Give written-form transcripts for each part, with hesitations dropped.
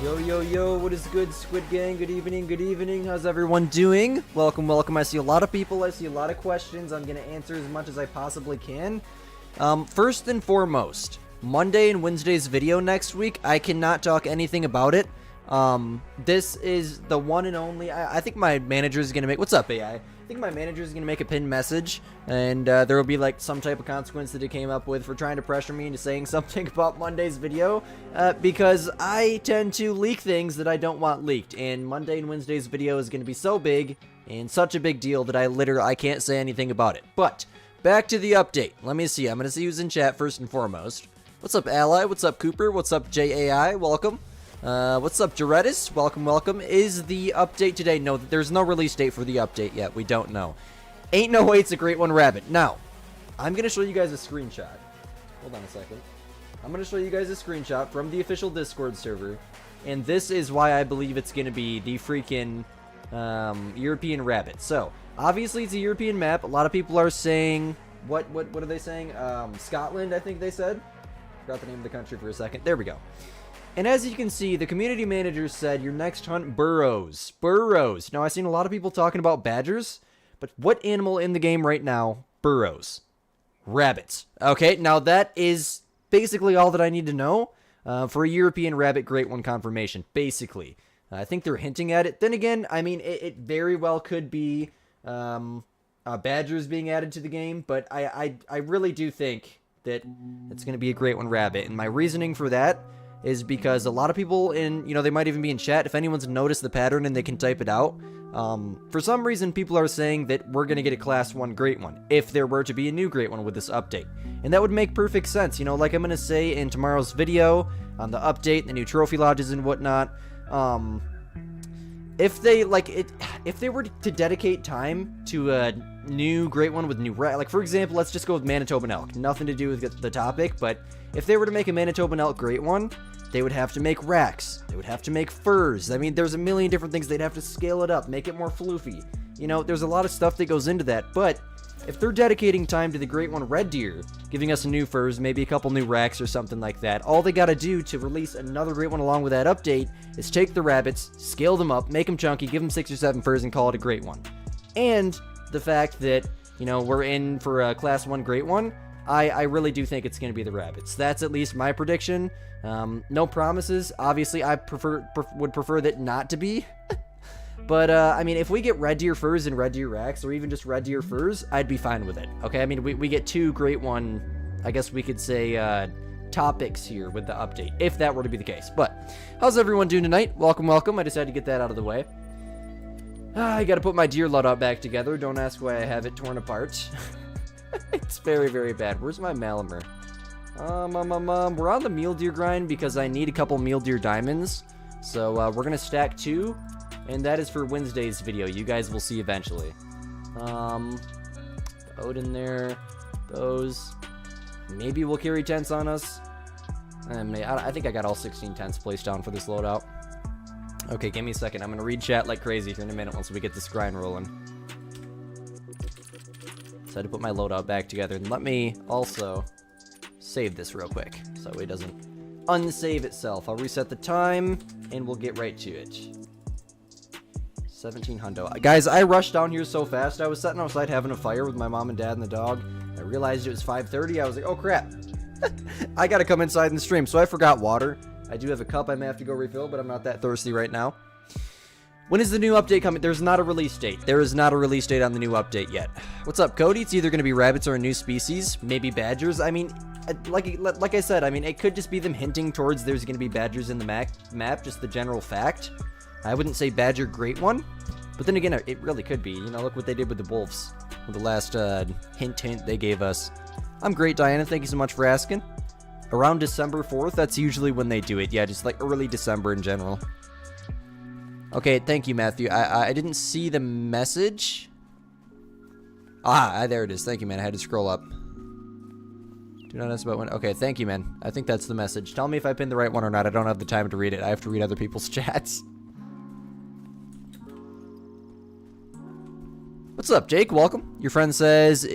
Yo, yo, yo, what is good, Squid Gang? Good evening. How's everyone doing? Welcome. I see a lot of people. I see a lot of questions. I'm going to answer as much as I possibly can. First and foremost, Monday and Wednesday's video next week, I cannot talk anything about it. This is the one and only, I think my manager is going to make, what's up, AI? I think my manager is going to make a pinned message, and there will be like some type of consequence that he came up with for trying to pressure me into saying something about Monday's video, because I tend to leak things that I don't want leaked, and Monday and Wednesday's video is going to be so big and such a big deal that I can't say anything about it. But back to the update. Let me see. I'm going to see who's in chat first and foremost. What's up, Ally? What's up, Cooper? What's up, JAI? Welcome. What's up, Jaretis? Welcome. Is the update today? No, there's no release date for the update yet. We don't know. Ain't no way it's a great one, Rabbit. Now, I'm going to show you guys a screenshot. Hold on a second. I'm going to show you guys a screenshot from the official Discord server. And this is why I believe it's going to be the freaking European Rabbit. So, obviously it's a European map. A lot of people are saying... What are they saying? Scotland, I think they said. Forgot the name of the country for a second. There we go. And as you can see, the community manager said your next hunt, burrows. Burrows. Now, I've seen a lot of people talking about badgers, but what animal in the game right now burrows? Rabbits. Okay, now that is basically all that I need to know for a European rabbit great one confirmation, basically. I think they're hinting at it. Then again, I mean, it very well could be badgers being added to the game, but I really do think that it's going to be a great one rabbit. And my reasoning for that is because a lot of people they might even be in chat. If anyone's noticed the pattern and they can type it out, for some reason people are saying that we're going to get a class 1 great one if there were to be a new great one with this update. And that would make perfect sense, like I'm going to say in tomorrow's video on the update, the new trophy lodges and whatnot. If they were to dedicate time to a new great one with new for example, let's just go with Manitoban elk. Nothing to do with the topic, but if they were to make a Manitoban elk great one, they would have to make racks. They would have to make furs. I mean, there's a million different things. They'd have to scale it up, make it more floofy. There's a lot of stuff that goes into that. But if they're dedicating time to the great one red deer, giving us new furs, maybe a couple new racks or something like that, all they got to do to release another great one along with that update is take the rabbits, scale them up, make them chunky, give them 6 or 7 furs, and call it a great one. And the fact that, we're in for a class 1 great one, I really do think it's going to be the rabbits. That's at least my prediction. No promises. Obviously, I would prefer that not to be. But, I mean, if we get red deer furs and red deer racks, or even just red deer furs, I'd be fine with it. Okay, I mean, we get 2 great one, I guess we could say, topics here with the update, if that were to be the case. But, how's everyone doing tonight? Welcome. I decided to get that out of the way. I gotta put my deer loadout back together. Don't ask why I have it torn apart. It's very, very bad. Where's my Malamer? We're on the mule deer grind because I need a couple mule deer diamonds. So, we're gonna stack 2. And that is for Wednesday's video. You guys will see eventually. Odin there. Those. Maybe we'll carry tents on us. I think I got all 16 tents placed down for this loadout. Okay, give me a second. I'm going to read chat like crazy here in a minute once we get this grind rolling. So I had to put my loadout back together. And let me also save this real quick so it doesn't unsave itself. I'll reset the time and we'll get right to it. 17 hundo. Guys, I rushed down here so fast. I was sitting outside having a fire with my mom and dad and the dog. I realized it was 5:30. I was like, oh crap. I gotta come inside and stream. So I forgot water. I do have a cup I may have to go refill, but I'm not that thirsty right now. When is the new update coming? There's not a release date. There is not a release date on the new update yet. What's up, Cody? It's either going to be rabbits or a new species. Maybe badgers. I mean, like I said, I mean, it could just be them hinting towards there's going to be badgers in the map, just the general fact. I wouldn't say badger great one, but then again, it really could be. Look what they did with the wolves. With the last hint they gave us. I'm great, Diana. Thank you so much for asking. Around December 4th, that's usually when they do it. Yeah, just like early December in general. Okay, thank you, Matthew. I didn't see the message. There it is. Thank you, man. I had to scroll up. Do not ask about when. Okay, thank you, man. I think that's the message. Tell me if I pinned the right one or not. I don't have the time to read it. I have to read other people's chats. What's up, Jake? Welcome. Your friend says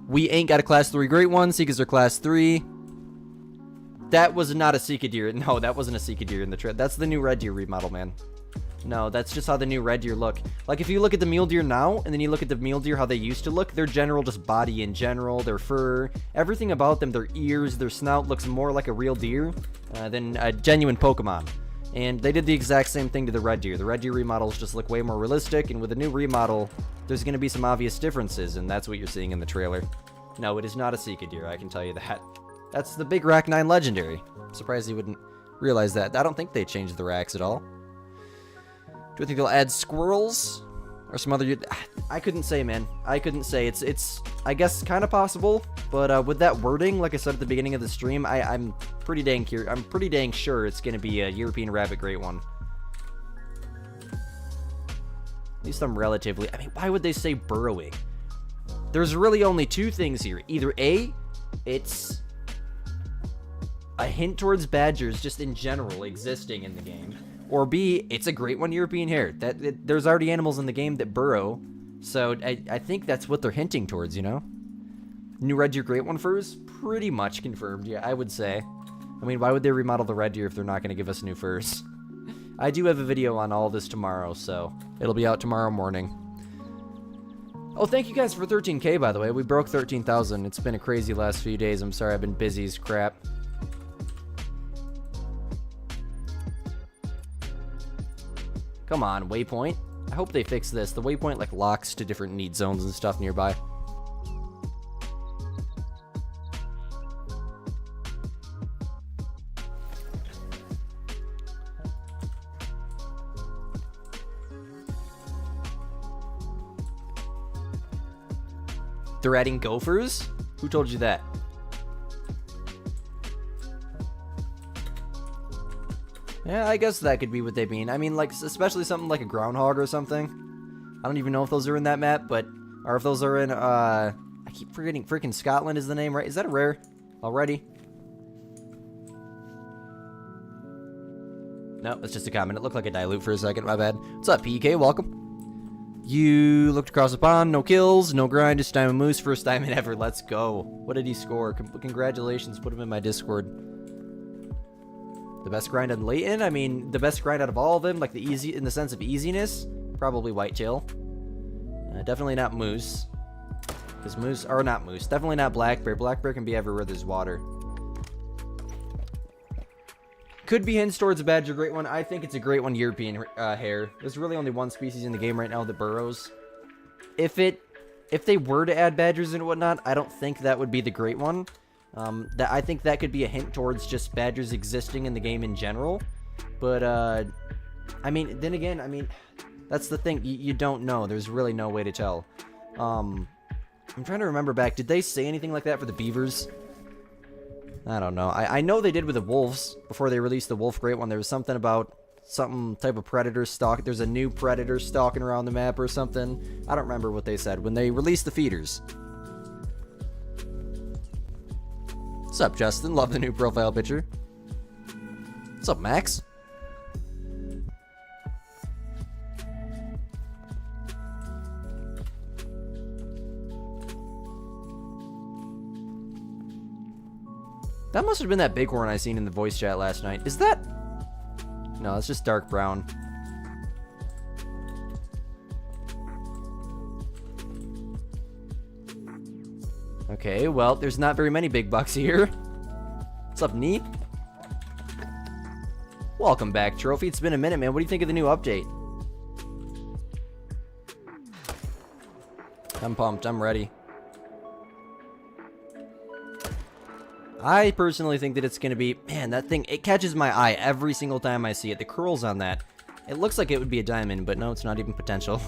we ain't got a class 3 great one. Seekers are class 3. That was not a Seika deer. No, that wasn't a Seika deer in the trip. That's the new red deer remodel, man. No, that's just how the new red deer look. Like, if you look at the mule deer now, and then you look at the mule deer, how they used to look, their general just body in general, their fur, everything about them, their ears, their snout looks more like a real deer than a genuine Pokemon. And they did the exact same thing to the red deer. The red deer remodels just look way more realistic, and with the new remodel, there's going to be some obvious differences, and that's what you're seeing in the trailer. No, it is not a Seika deer, I can tell you that. That's the big Rack 9 legendary. I'm surprised you wouldn't realize that. I don't think they changed the racks at all. Do you think they'll add squirrels or some other? I couldn't say, man. I couldn't say. It's I guess kind of possible, but with that wording, like I said at the beginning of the stream, I'm pretty dang sure it's gonna be a European Rabbit Great One. At least I'm relatively. I mean, why would they say burrowing? There's really only two things here. Either A, it's a hint towards badgers just in general existing in the game. Or B, it's a Great One European Hare. There's already animals in the game that burrow, so I think that's what they're hinting towards, you know? New Red Deer Great One furs? Pretty much confirmed, yeah, I would say. I mean, why would they remodel the Red Deer if they're not going to give us new furs? I do have a video on all this tomorrow, so it'll be out tomorrow morning. Oh, thank you guys for 13K, by the way. We broke 13,000. It's been a crazy last few days. I'm sorry, I've been busy as crap. Come on, waypoint. I hope they fix this. The waypoint, like, locks to different need zones and stuff nearby. They're adding gophers? Who told you that? Yeah, I guess that could be what they mean. I mean, like, especially something like a groundhog or something. I don't even know if those are in that map, but... Or if those are in, I keep forgetting. Freaking Scotland is the name, right? Is that a rare already? No, it's just a comment. It looked like a dilute for a second. My bad. What's up, PK? Welcome. You looked across the pond. No kills. No grind. Just Diamond Moose. First diamond ever. Let's go. What did he score? Congratulations. Put him in my Discord. The best grind on Layton? I mean, the best grind out of all of them, like the easy, in the sense of easiness, probably Whitetail. Definitely not Moose. Because Moose, or not Moose, definitely not Black Bear. Black Bear can be everywhere there's water. Could be hints towards a Badger Great One. I think it's a Great One European hare. There's really only one species in the game right now that burrows. If they were to add badgers and whatnot, I don't think that would be the Great One. I think that could be a hint towards just badgers existing in the game in general. But, I mean, then again, I mean, that's the thing. You don't know. There's really no way to tell. I'm trying to remember back. Did they say anything like that for the beavers? I don't know. I know they did with the wolves before they released the Wolf Great One. There was something about some type of predator stalk. There's a new predator stalking around the map or something. I don't remember what they said when they released the feeders. What's up, Justin? Love the new profile picture. What's up, Max? That must have been that bighorn I seen in the voice chat last night. Is that? No, it's just dark brown. Okay, well, there's not very many big bucks here. What's up, Nee? Welcome back, Trophy. It's been a minute, man. What do you think of the new update? I'm pumped. I'm ready. I personally think that it's going to be... Man, that thing, it catches my eye every single time I see it. The curls on that. It looks like it would be a diamond, but no, it's not even potential.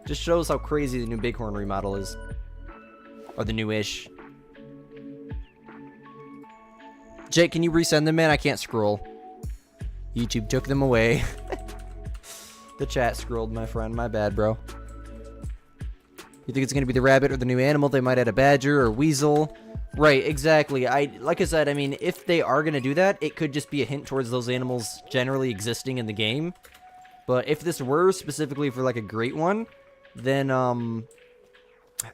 Just shows how crazy the new Bighorn remodel is. Or the new-ish. Jake, can you resend them, man? I can't scroll. YouTube took them away. The chat scrolled, my friend. My bad, bro. You think it's going to be the rabbit or the new animal? They might add a badger or weasel. Right, exactly. Like I said, I mean, if they are going to do that, it could just be a hint towards those animals generally existing in the game. But if this were specifically for, like, a great one, then,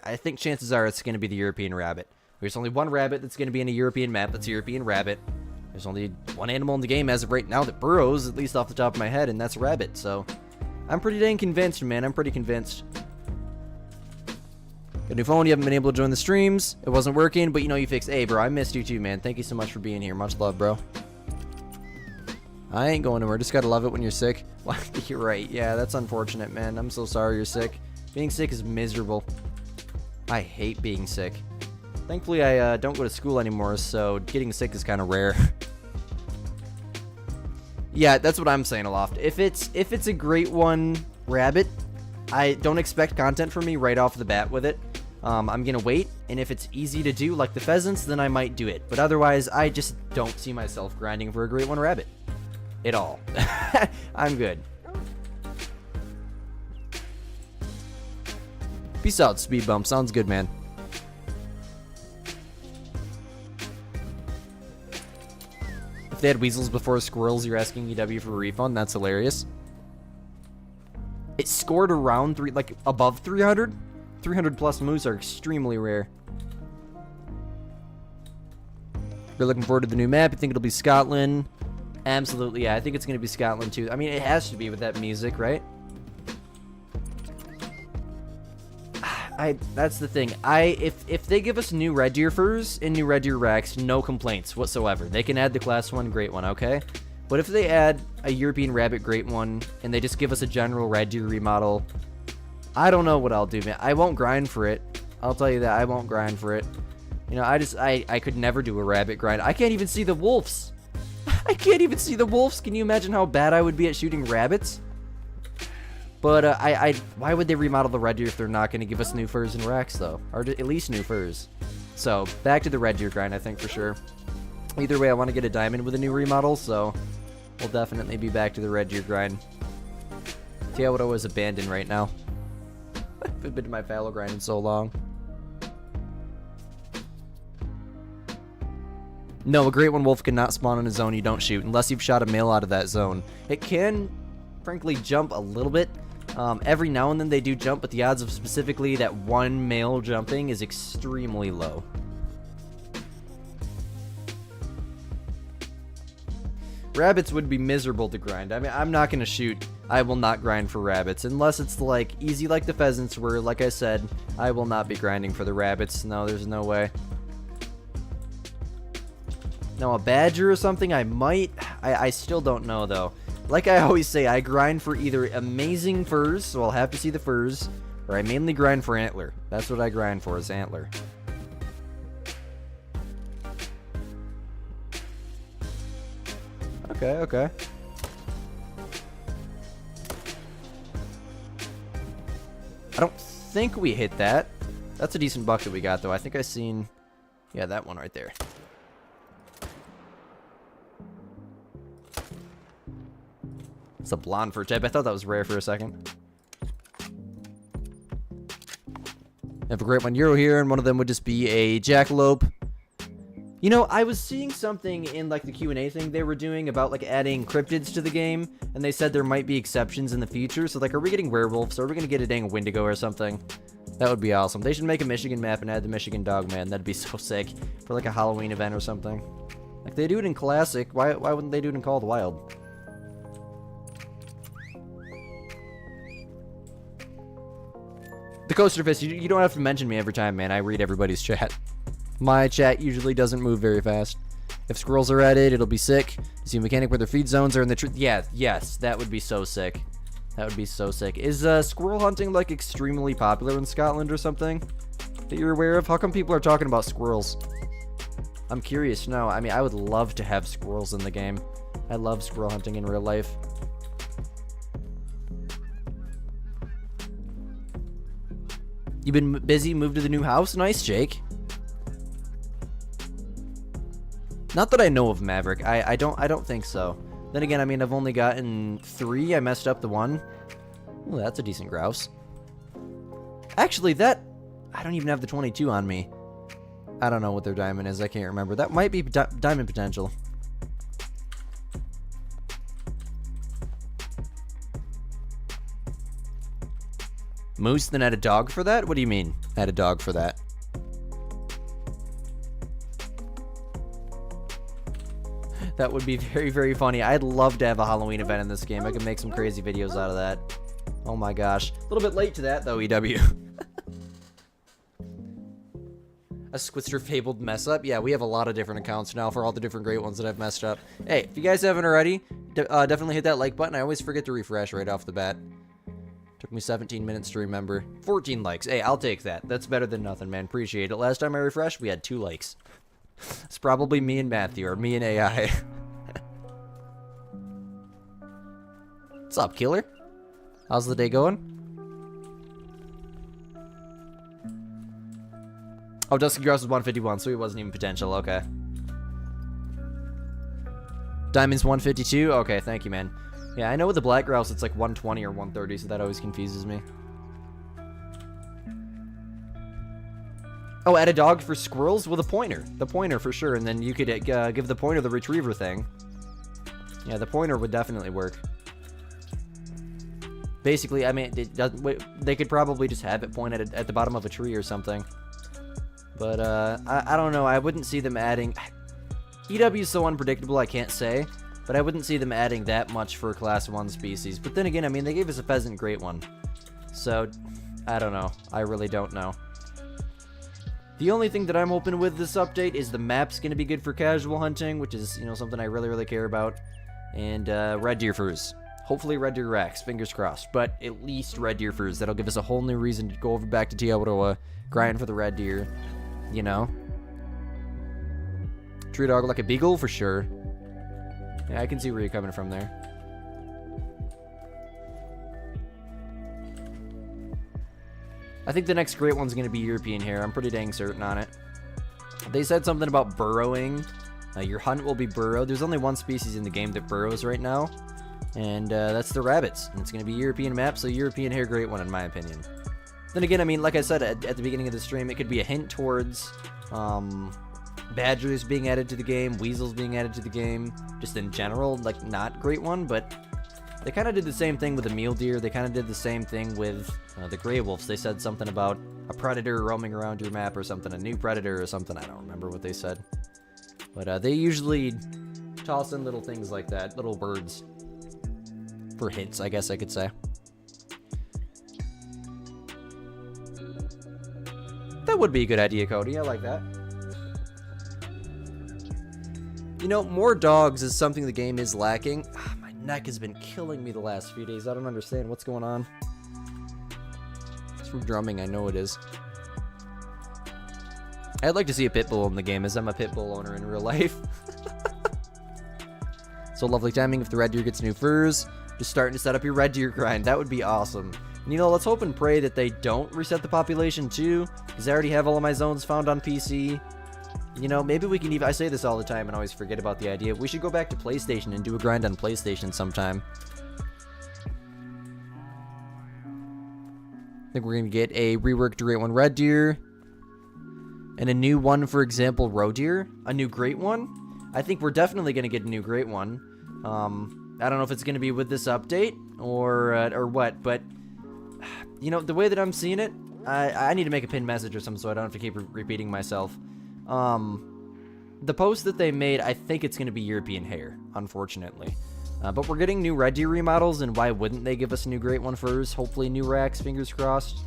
I think chances are it's going to be the European rabbit. There's only one rabbit that's going to be in a European map. That's a European rabbit. There's only one animal in the game as of right now that burrows, at least off the top of my head, and that's a rabbit. So I'm pretty dang convinced, man. I'm pretty convinced. Got a new phone. You haven't been able to join the streams. It wasn't working, but you know you fixed. Hey, bro, I missed you too, man. Thank you so much for being here. Much love, bro. I ain't going nowhere. Just gotta love it when you're sick. You're right. Yeah, that's unfortunate, man. I'm so sorry you're sick. Being sick is miserable. I hate being sick. Thankfully, I don't go to school anymore, so getting sick is kind of rare. Yeah, that's what I'm saying, Aloft. If it's a great one rabbit, I don't expect content from me right off the bat with it. I'm gonna wait, and if it's easy to do, like the pheasants, then I might do it. But otherwise, I just don't see myself grinding for a great one rabbit. At all. I'm good. Peace out, Speed Bump. Sounds good, man. If they had weasels before squirrels, you're asking EW for a refund? That's hilarious. It scored around above 300. 300 plus moves are extremely rare. You're looking forward to the new map. You think it'll be Scotland? Absolutely, yeah. I think it's going to be Scotland too. I mean, it has to be with that music, right? That's the thing. If they give us new red deer furs and new red deer racks, no complaints whatsoever. They can add the class 1 great one, okay? But if they add a European rabbit great one and they just give us a general red deer remodel, I don't know what I'll do, man. I won't grind for it. I'll tell you that. I won't grind for it. You know, I could never do a rabbit grind. I can't even see the wolves. I can't even see the wolves. Can you imagine how bad I would be at shooting rabbits? But why would they remodel the red deer if they're not going to give us new furs and racks, though? Or at least new furs. So, back to the red deer grind, I think, for sure. Either way, I want to get a diamond with a new remodel, so we'll definitely be back to the red deer grind. See how what I was abandoned right now. I haven't been to my fallow grind in so long. No, a great one wolf cannot spawn in a zone you don't shoot, unless you've shot a male out of that zone. It can, frankly, jump a little bit. Every now and then they do jump, but the odds of specifically that one male jumping is extremely low. Rabbits would be miserable to grind. I mean, I'm not going to shoot. I will not grind for rabbits, unless it's like easy like the pheasants were. Like I said, I will not be grinding for the rabbits. No, there's no way. Now, a badger or something, I might. I still don't know, though. Like I always say, I grind for either amazing furs, so I'll have to see the furs, or I mainly grind for antler. That's what I grind for, is antler. Okay, okay. I don't think we hit that. That's a decent buck that we got, though. I think I seen... Yeah, that one right there. It's a blonde fur type. I thought that was rare for a second. Have a great one Euro here, and one of them would just be a jackalope. You know, I was seeing something in like the Q&A thing they were doing about like adding cryptids to the game, and they said there might be exceptions in the future. So like, are we getting werewolves? Or are we gonna get a dang Wendigo or something? That would be awesome. They should make a Michigan map and add the Michigan dog, man. That'd be so sick for like a Halloween event or something. Like they do it in Classic. Why wouldn't they do it in Call of the Wild? The Coaster Fist, you don't have to mention me every time, man. I read everybody's chat. My chat usually doesn't move very fast. If squirrels are at it, it'll be sick. See a mechanic where their feed zones are in the tree. Yeah, yes, that would be so sick. That would be so sick. Is squirrel hunting like extremely popular in Scotland or something that you're aware of? How come people are talking about squirrels? I'm curious to know. I mean, I would love to have squirrels in the game. I love squirrel hunting in real life. You've been busy, moved to the new house? Nice, Jake. Not that I know of, Maverick. I don't think so. Then again, I mean, I've only gotten 3. I messed up the 1. Ooh, that's a decent grouse. Actually, that... I don't even have the 22 on me. I don't know what their diamond is. I can't remember. That might be diamond potential. Moose, then add a dog for that? What do you mean, add a dog for that? That would be very, very funny. I'd love to have a Halloween event in this game. I could make some crazy videos out of that. Oh my gosh. A little bit late to that, though, EW. A Squidster fabled mess up? Yeah, we have a lot of different accounts now for all the different great ones that I've messed up. Hey, if you guys haven't already, definitely hit that like button. I always forget to refresh right off the bat. Took me 17 minutes to remember. 14 likes. Hey, I'll take that. That's better than nothing, man. Appreciate it. Last time I refreshed, we had 2 likes. It's probably me and Matthew, or me and AI. What's up, killer? How's the day going? Oh, Dusky Grouse was 151, so he wasn't even potential. Okay. Diamond's 152? Okay, thank you, man. Yeah, I know with the Black Grouse, it's like 120 or 130, so that always confuses me. Oh, add a dog for squirrels with a pointer. The pointer, for sure, and then you could give the pointer the retriever thing. Yeah, the pointer would definitely work. Basically, I mean, they could probably just have it point at the bottom of a tree or something. But, I don't know. I wouldn't see them adding... EW is so unpredictable, I can't say. But I wouldn't see them adding that much for a Class 1 species. But then again, I mean, they gave us a pheasant great one. So, I don't know. I really don't know. The only thing that I'm hoping with this update is the map's going to be good for casual hunting, which is, you know, something I really, really care about. And, red deer furs. Hopefully red deer racks, fingers crossed. But at least red deer furs. That'll give us a whole new reason to go over back to Tiawaroa, grind for the red deer. You know? True dog like a beagle, for sure. Yeah, I can see where you're coming from there. I think the next great one's going to be European hare. I'm pretty dang certain on it. They said something about burrowing. Your hunt will be burrowed. There's only one species in the game that burrows right now. And that's the rabbits. And it's going to be European map, so European hare great one in my opinion. Then again, I mean, like I said at the beginning of the stream, it could be a hint towards badgers being added to the game, weasels being added to the game, just in general, like, not great one, but they kind of did the same thing with the mule deer. They kind of did the same thing with the gray wolves. They said something about a predator roaming around your map or something, a new predator or something. I don't remember what they said. But they usually toss in little things like that, little words for hints, I guess I could say. That would be a good idea, Cody. I like that. You know, more dogs is something the game is lacking. My neck has been killing me the last few days. I don't understand what's going on. It's from drumming, I know it is. I'd like to see a pit bull in the game, as I'm a pit bull owner in real life. So lovely timing if the red deer gets new furs. Just starting to set up your red deer grind. That would be awesome. And, you know, let's hope and pray that they don't reset the population too, because I already have all of my zones found on PC. You know, maybe we can even... I say this all the time and always forget about the idea. We should go back to PlayStation and do a grind on PlayStation sometime. I think we're going to get a reworked Great One Red Deer. And a new one, for example, Roe Deer. A new Great One. I think we're definitely going to get a new Great One. I don't know if it's going to be with this update or what, but... You know, the way that I'm seeing it, I need to make a pinned message or something so I don't have to keep repeating myself. The post that they made, I think it's going to be European hare, unfortunately. But we're getting new red deer remodels, and why wouldn't they give us a new great one first? Hopefully new racks, fingers crossed.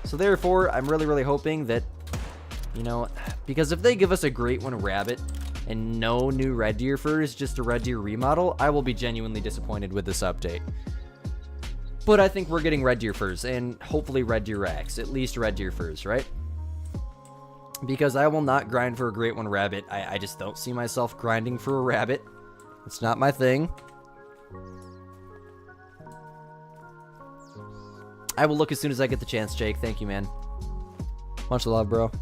So therefore, I'm really, really hoping that, you know, because if they give us a great one rabbit and no new red deer furs, just a red deer remodel, I will be genuinely disappointed with this update. But I think we're getting red deer furs, and hopefully red deer racks, at least red deer furs, right? Because I will not grind for a great one rabbit. I just don't see myself grinding for a rabbit. It's not my thing. I will look as soon as I get the chance, Jake. Thank you, man. Much love, bro.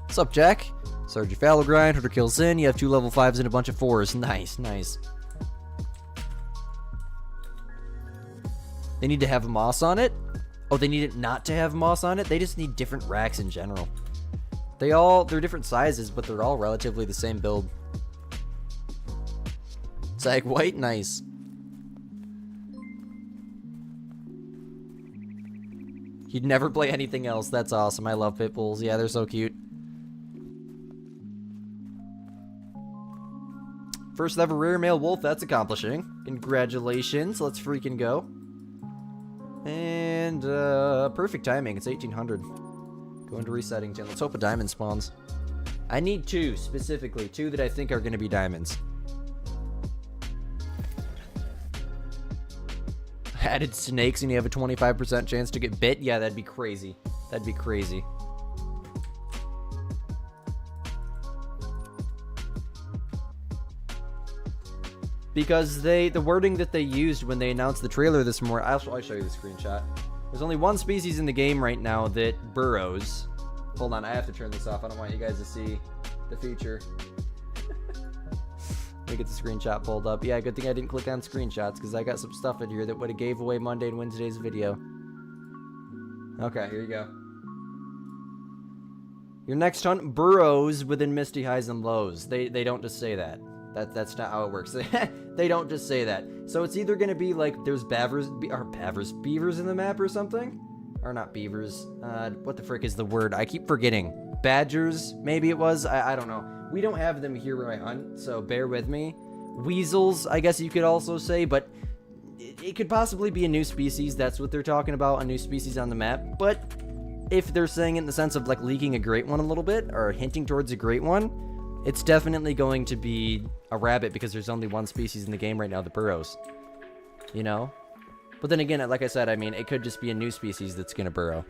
What's up, Jack? Started your fallow grind, hunter kills in. You have 2 level 5s and a bunch of 4s. Nice, nice. They need to have moss on it? Oh, they need it not to have moss on it? They just need different racks in general. They're different sizes, but they're all relatively the same build. Sag white, nice. You'd never play anything else. That's awesome. I love pit bulls. Yeah, they're so cute. First ever rare male wolf, that's accomplishing. Congratulations, let's freaking go. And, perfect timing, it's 1800. Going to resetting 10. Let's hope a diamond spawns. I need 2, specifically. 2 that I think are going to be diamonds. Added snakes and you have a 25% chance to get bit? Yeah, that'd be crazy. That'd be crazy. Because the wording that they used when they announced the trailer this morning, I'll show you the screenshot. There's only one species in the game right now that burrows. Hold on, I have to turn this off. I don't want you guys to see the feature. Let me get the screenshot pulled up. Yeah, good thing I didn't click on screenshots because I got some stuff in here that would have gave away Monday and Wednesday's video. Okay, here you go. Your next hunt burrows within misty highs and lows. They don't just say that. That's not how it works. They don't just say that. So it's either going to be like there's beavers in the map or something. Or not beavers. What the frick is the word? I keep forgetting. Badgers, maybe it was. I don't know. We don't have them here where I hunt, so bear with me. Weasels, I guess you could also say, but it could possibly be a new species. That's what they're talking about, a new species on the map. But if they're saying it in the sense of like leaking a great one a little bit, or hinting towards a great one, it's definitely going to be a rabbit because there's only one species in the game right now that burrows. You know? But then again, like I said, I mean, it could just be a new species that's going to burrow.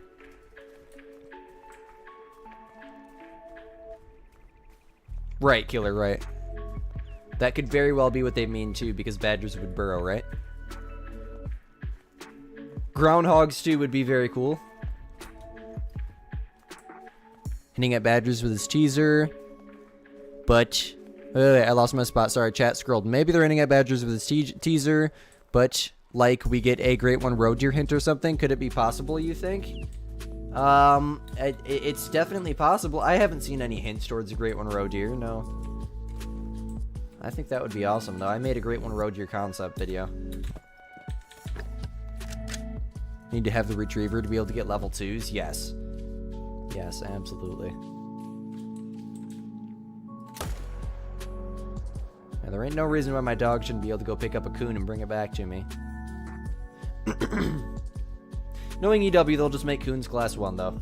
Right, Killer, right. That could very well be what they mean, too, because badgers would burrow, right? Groundhogs, too, would be very cool. Hitting at badgers with his teaser. But, wait, I lost my spot. Sorry, chat scrolled. Maybe they're hitting at badgers with his teaser, but like we get a great one roe deer hint or something. Could it be possible, you think? It's definitely possible. I haven't seen any hints towards a great one roe deer, no. I think that would be awesome, though. I made a great one roe deer concept video. Need to have the retriever to be able to get level 2s? Yes. Yes, absolutely. Yeah, there ain't no reason why my dog shouldn't be able to go pick up a coon and bring it back to me. Knowing EW, they'll just make coons class 1, though.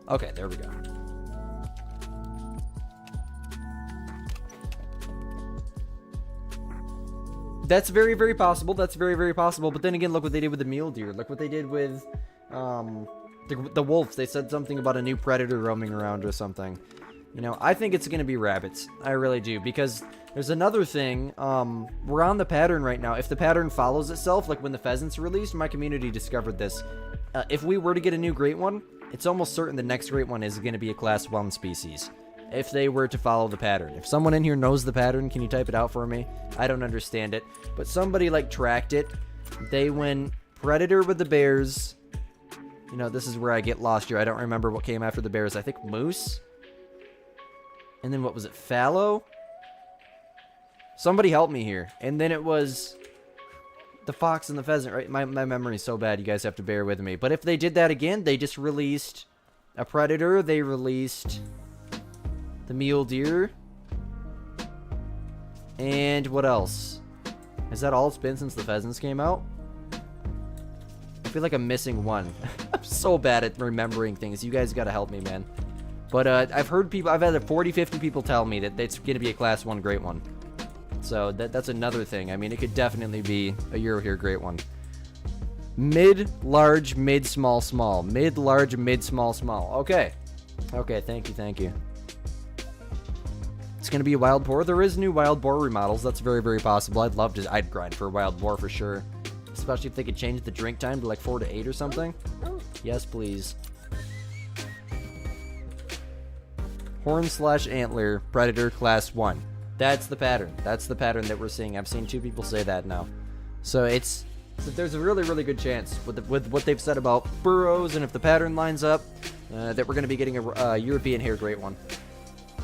Okay, there we go. That's very, very possible. That's very, very possible. But then again, look what they did with the mule deer. Look what they did with the wolves. They said something about a new predator roaming around or something. You know, I think it's going to be rabbits. I really do. Because there's another thing. We're on the pattern right now. If the pattern follows itself, like when the pheasants released, my community discovered this. If we were to get a new great one, it's almost certain the next great one is going to be a class 1 species. If they were to follow the pattern. If someone in here knows the pattern, can you type it out for me? I don't understand it. But somebody, like, tracked it. They went predator with the bears. You know, this is where I get lost here. I don't remember what came after the bears. I think moose. And then what was it? Fallow? Somebody help me here. And then it was the fox and the pheasant, right? My memory's so bad, you guys have to bear with me. But if they did that again, they just released a predator. They released the mule deer. And what else? Is that all it's been since the pheasants came out? I feel like I'm missing one. I'm so bad at remembering things. You guys gotta help me, man. But I've heard people, I've had 40, 50 people tell me that it's gonna be a class 1 great one. So that's another thing. I mean, it could definitely be a Euro here great one. Mid, large, mid, small, small. Mid, large, mid, small, small. Okay. Okay, thank you, thank you. It's going to be a wild boar. There is new wild boar remodels. That's very, very possible. I'd grind for a wild boar for sure. Especially if they could change the drink time to like 4 to 8 or something. Yes, please. Horn/antler, predator, class 1. That's the pattern. That's the pattern that we're seeing. I've seen 2 people say that now. So there's a really, really good chance with what they've said about burrows, and if the pattern lines up, that we're going to be getting a European hair great one.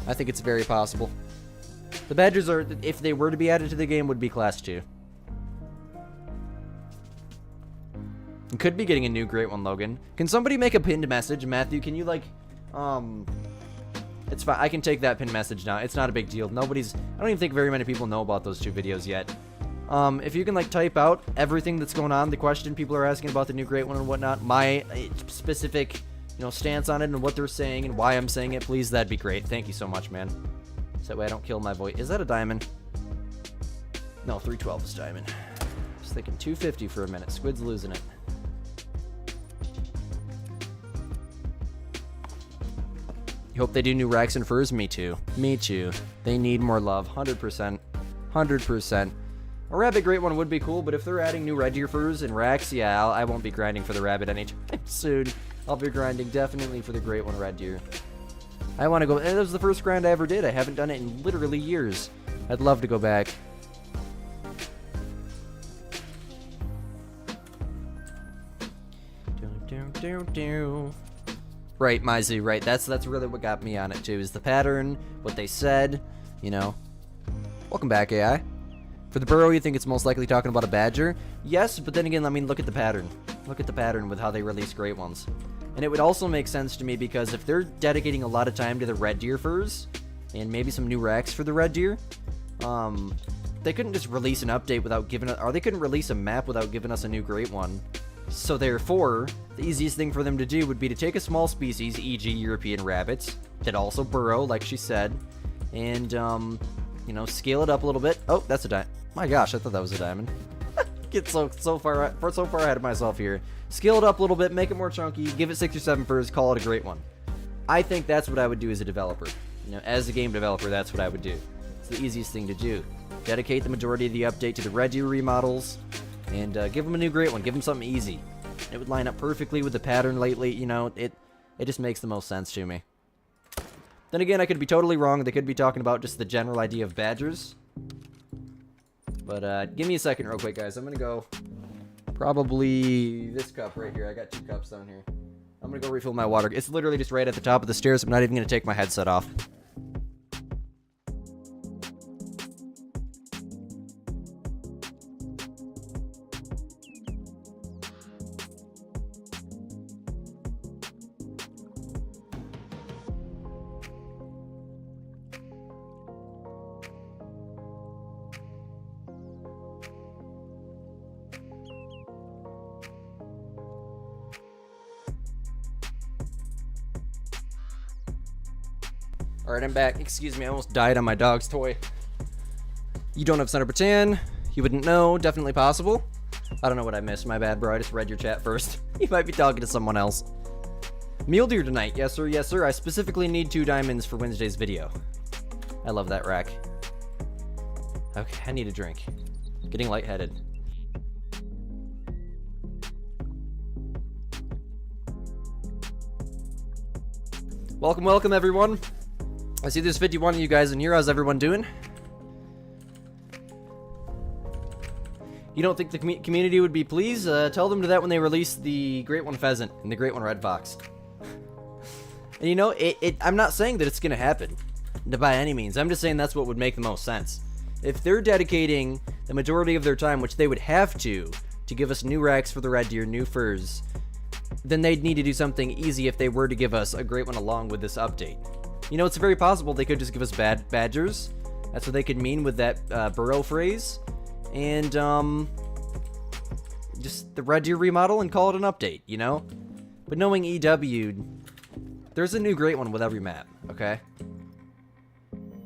I think it's very possible. The badgers are, if they were to be added to the game, would be class 2. And could be getting a new great one, Logan. Can somebody make a pinned message? Matthew, can you, like, It's fine. I can take that pin message now. It's not a big deal. I don't even think very many people know about those 2 videos yet. If you can, like, type out everything that's going on, the question people are asking about the new Great One and whatnot, my specific, stance on it and what they're saying and why I'm saying it, please, that'd be great. Thank you so much, man. So that way I don't kill my voice. Is that a diamond? No, 312 is diamond. I was thinking 250 for a minute. Squid's losing it. You hope they do new racks and furs? Me too. Me too. They need more love. 100%. 100%. A rabbit Great One would be cool, but if they're adding new red deer furs and racks, yeah, I won't be grinding for the rabbit anytime soon. I'll be grinding definitely for the Great One red deer. I want to go. That was the first grind I ever did. I haven't done it in literally years. I'd love to go back. Right, Mizu, right. That's really what got me on it too, is the pattern, what they said, Welcome back, AI. For the burrow, you think it's most likely talking about a badger? Yes, but then again, look at the pattern. Look at the pattern with how they release great ones. And it would also make sense to me because if they're dedicating a lot of time to the red deer furs, and maybe some new racks for the red deer, they couldn't just release an update without giving us, or they couldn't release a map without giving us a new great one. So therefore, the easiest thing for them to do would be to take a small species, e.g. European rabbits, that also burrow, like she said, and, scale it up a little bit. Oh, that's a diamond. My gosh, I thought that was a diamond. Get so far ahead of myself here. Scale it up a little bit, make it more chunky, give it 6 or 7 furs, call it a great one. I think that's what I would do as a developer. As a game developer, that's what I would do. It's the easiest thing to do. Dedicate the majority of the update to the red deer remodels, and give them a new great one. Give them something easy. It would line up perfectly with the pattern lately. It just makes the most sense to me. Then again, I could be totally wrong. They could be talking about just the general idea of badgers. But give me a second real quick, guys. I'm going to go probably this cup right here. I got 2 cups down here. I'm going to go refill my water. It's literally just right at the top of the stairs. I'm not even going to take my headset off. Alright, I'm back. Excuse me, I almost died on my dog's toy. You don't have Center Tan. You wouldn't know. Definitely possible. I don't know what I missed. My bad, bro. I just read your chat first. You might be talking to someone else. Meal deer tonight. Yes, sir. Yes, sir. I specifically need 2 diamonds for Wednesday's video. I love that rack. Okay, I need a drink. Getting lightheaded. Welcome, welcome, everyone. I see there's 51 of you guys in here. How's everyone doing? You don't think the community would be pleased? Tell them to that when they release the Great One Pheasant and the Great One Red Fox. And I'm not saying that it's going to happen by any means. I'm just saying that's what would make the most sense. If they're dedicating the majority of their time, which they would have to give us new racks for the red deer, new furs, then they'd need to do something easy if they were to give us a great one along with this update. It's very possible they could just give us badgers. That's what they could mean with that burrow phrase. And, just the red deer remodel and call it an update, But knowing EW, there's a new great one with every map, okay?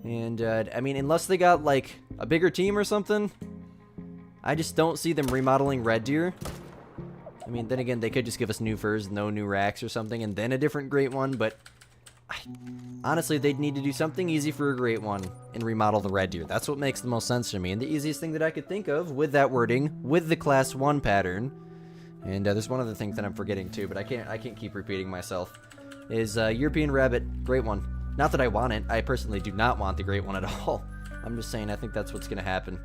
And, unless they got, like, a bigger team or something, I just don't see them remodeling red deer. Then again, they could just give us new furs, no new racks or something, and then a different great one, but honestly, they'd need to do something easy for a great one and remodel the red deer. That's what makes the most sense to me, and the easiest thing that I could think of with that wording, with the class 1 pattern, and there's one other thing that I'm forgetting too, but I can't keep repeating myself, is European rabbit, great one. Not that I want it. I personally do not want the great one at all. I'm just saying I think that's what's going to happen.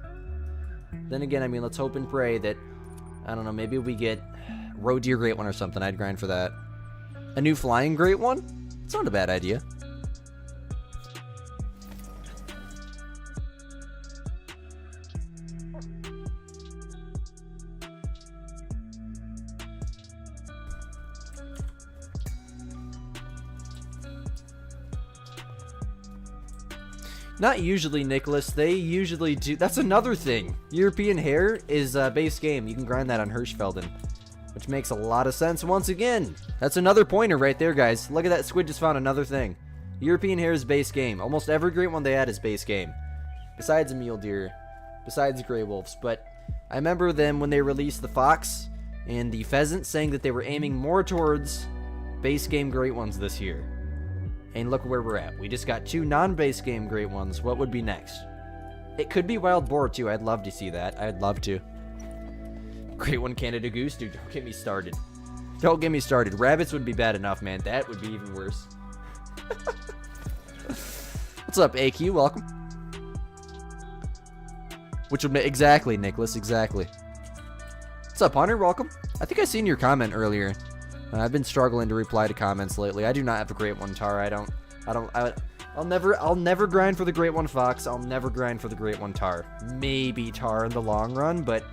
Then again, let's hope and pray that, I don't know, maybe we get roe deer great one or something. I'd grind for that. A new flying great one? It's not a bad idea. Not usually, Nicholas. They usually do. That's another thing. European hare is base game. You can grind that on Hirschfelden, which makes a lot of sense once again. That's another pointer right there, guys. Look at that. Squid just found another thing. European hare is base game. Almost every great one they add is base game. Besides a mule deer. Besides gray wolves. But I remember them when they released the fox and the pheasant saying that they were aiming more towards base game great ones this year. And look where we're at. We just got 2 non-base game great ones. What would be next? It could be wild boar too. I'd love to see that. I'd love to. Great one Canada goose, dude. Don't get me started. Don't get me started. Rabbits would be bad enough, man. That would be even worse. What's up, AQ? Welcome. Which would make exactly, Nicholas. Exactly. What's up, Hunter? Welcome. I think I seen your comment earlier. I've been struggling to reply to comments lately. I do not have a great one tar. I'll never grind for the great one fox. I'll never grind for the great one tar. Maybe tar in the long run, but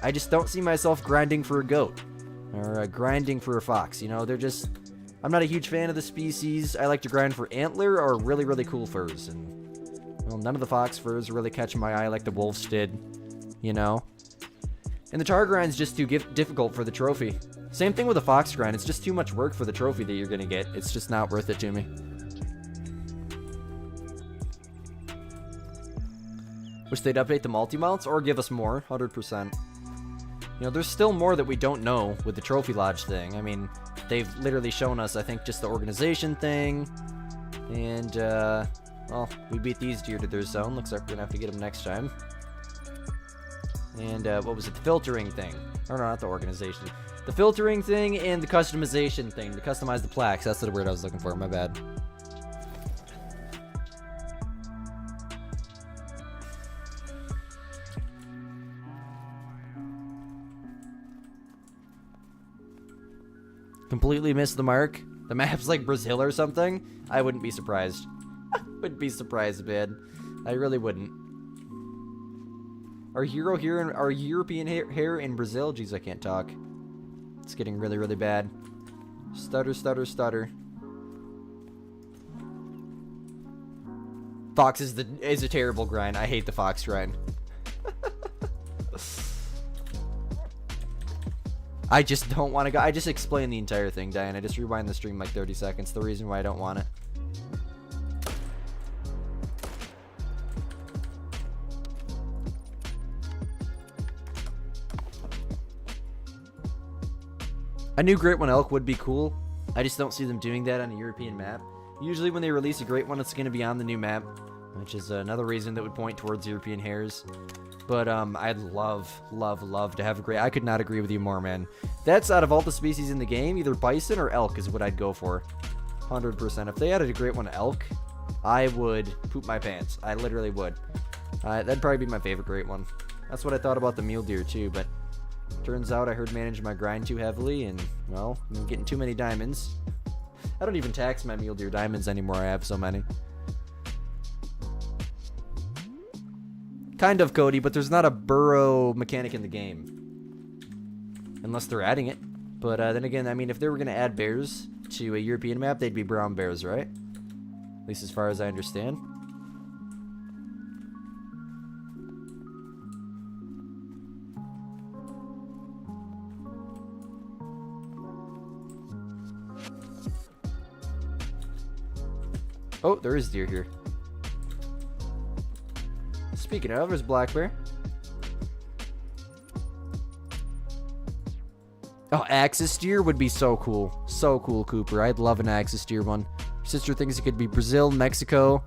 I just don't see myself grinding for a goat or grinding for a fox. You know, I'm not a huge fan of the species. I like to grind for antler or really, really cool furs. And, well, none of the fox furs really catch my eye like the wolves did, you know. And the tar grind's just too difficult for the trophy. Same thing with the fox grind. It's just too much work for the trophy that you're going to get. It's just not worth it to me. Wish they'd update the multi-mounts or give us more. 100%. You know, there's still more that we don't know with the Trophy Lodge thing. I mean, they've literally shown us, I think, just the organization thing. And, well, we beat these deer to their zone. Looks like we're going to have to get them next time. And, what was it? The filtering thing. Or no, not the organization. The filtering thing and the customization thing. To customize the plaques. That's the word I was looking for. My bad. Completely missed the mark. The map's like Brazil or something. I wouldn't be surprised. Wouldn't be surprised, man. I really wouldn't. Our hero here in our European hair in Brazil. Jeez, I can't talk. It's getting really, really bad. Stutter, stutter, stutter. Fox is a terrible grind. I hate the fox grind. I just don't want to go. I just explained the entire thing, Diane. I just rewind the stream like 30 seconds. The reason why I don't want it. A new Great One Elk would be cool. I just don't see them doing that on a European map. Usually when they release a Great One, it's going to be on the new map, which is another reason that would point towards European hares. But I'd love, love, love to have a great... I could not agree with you more, man. That's out of all the species in the game, either bison or elk is what I'd go for. 100%. If they added a Great One Elk, I would poop my pants. I literally would. That'd probably be my favorite Great One. That's what I thought about the mule deer too, but turns out I heard manage my grind too heavily, and, well, I'm getting too many diamonds. I don't even tax my mule deer diamonds anymore. I have so many. Kind of, Cody, but there's not a burrow mechanic in the game. Unless they're adding it. But then again, I mean, if they were going to add bears to a European map, they'd be brown bears, right? At least as far as I understand. Oh, there is deer here. Speaking of, there's black bear. Oh, axis deer would be so cool. So cool, Cooper. I'd love an axis deer one. Sister thinks it could be Brazil, Mexico.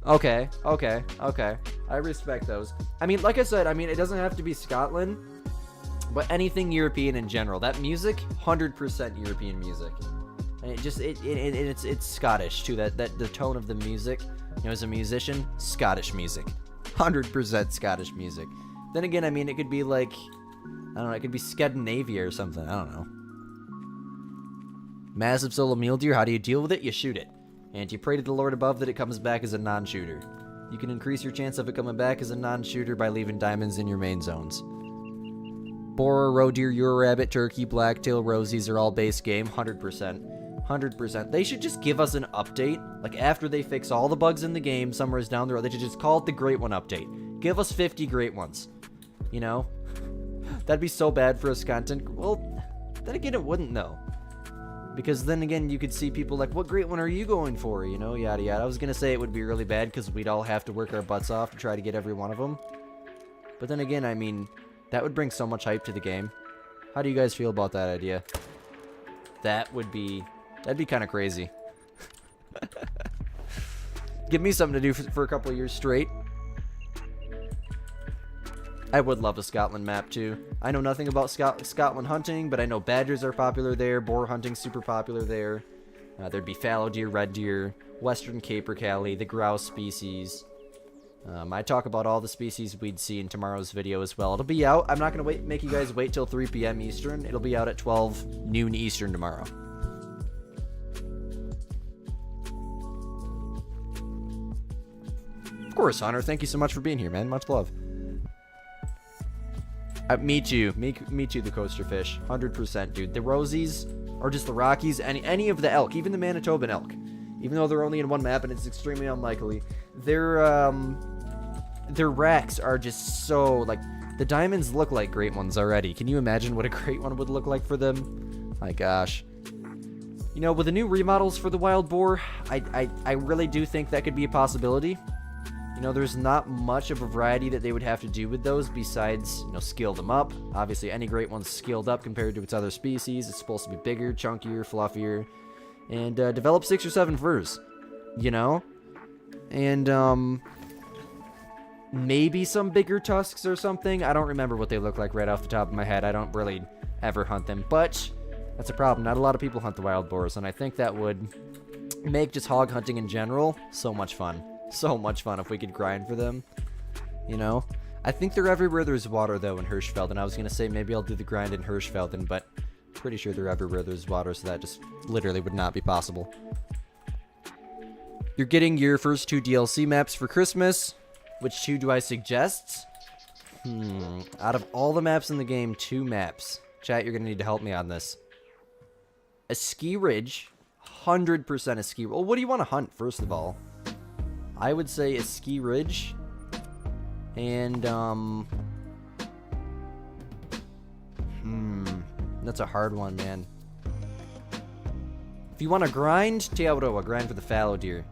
Okay, okay, okay. I respect those. I mean, like I said, I mean, it doesn't have to be Scotland, but anything European in general. That music, 100% European music. And it just, it's Scottish, too. That the tone of the music, you know, as a musician, Scottish music. 100% Scottish music. Then again, I mean, it could be like, I don't know, it could be Scandinavia or something. I don't know. Massive solo mule deer, how do you deal with it? You shoot it. And you pray to the Lord above that it comes back as a non-shooter. You can increase your chance of it coming back as a non-shooter by leaving diamonds in your main zones. Boar, roe deer, Euro rabbit, turkey, blacktail, rosies are all base game, 100%. 100%. They should just give us an update, like after they fix all the bugs in the game, somewhere down the road. They should just call it the Great One update. Give us 50 Great Ones. You know? That'd be so bad for us content. Well, then again, it wouldn't though. Because then again, you could see people like, what Great One are you going for? You know, yada yada. I was gonna say it would be really bad because we'd all have to work our butts off to try to get every one of them. But then again, I mean, that would bring so much hype to the game. How do you guys feel about that idea? That'd be kind of crazy. Give me something to do for a couple of years straight. I would love a Scotland map too. I know nothing about Scotland hunting, but I know badgers are popular there. Boar hunting's super popular there. There'd be fallow deer, red deer, western capercaillie, the grouse species. I talk about all the species we'd see in tomorrow's video as well. It'll be out. I'm not going to make you guys wait till 3 p.m. Eastern. It'll be out at 12 noon Eastern tomorrow. Of course, Hunter. Thank you so much for being here, man. Much love. Me too. Me too, the coaster fish. 100%, dude. The Rosies, or just the Rockies, any of the elk, even the Manitoban elk. Even though they're only in one map and it's extremely unlikely. Their racks are just so, like, the diamonds look like Great Ones already. Can you imagine what a Great One would look like for them? My gosh. You know, with the new remodels for the wild boar, I really do think that could be a possibility. You know, there's not much of a variety that they would have to do with those besides, you know, scale them up. Obviously, any Great One's scaled up compared to its other species. It's supposed to be bigger, chunkier, fluffier, and develop 6 or 7 furs, you know? And, maybe some bigger tusks or something. I don't remember what they look like right off the top of my head. I don't really ever hunt them, but that's a problem. Not a lot of people hunt the wild boars, and I think that would make just hog hunting in general so much fun. So much fun if we could grind for them, you know? I think they're everywhere there's water, though, in Hirschfelden. I was going to say maybe I'll do the grind in Hirschfelden, but pretty sure they're everywhere there's water, so that just literally would not be possible. You're getting your first 2 DLC maps for Christmas. Which 2 do I suggest? Out of all the maps in the game, 2 maps. Chat, you're going to need to help me on this. A ski ridge. 100% a ski ridge. Well, what do you want to hunt, first of all? I would say a ski ridge. And, that's a hard one, man. If you want to grind, Te Awaroa, grind for the fallow deer.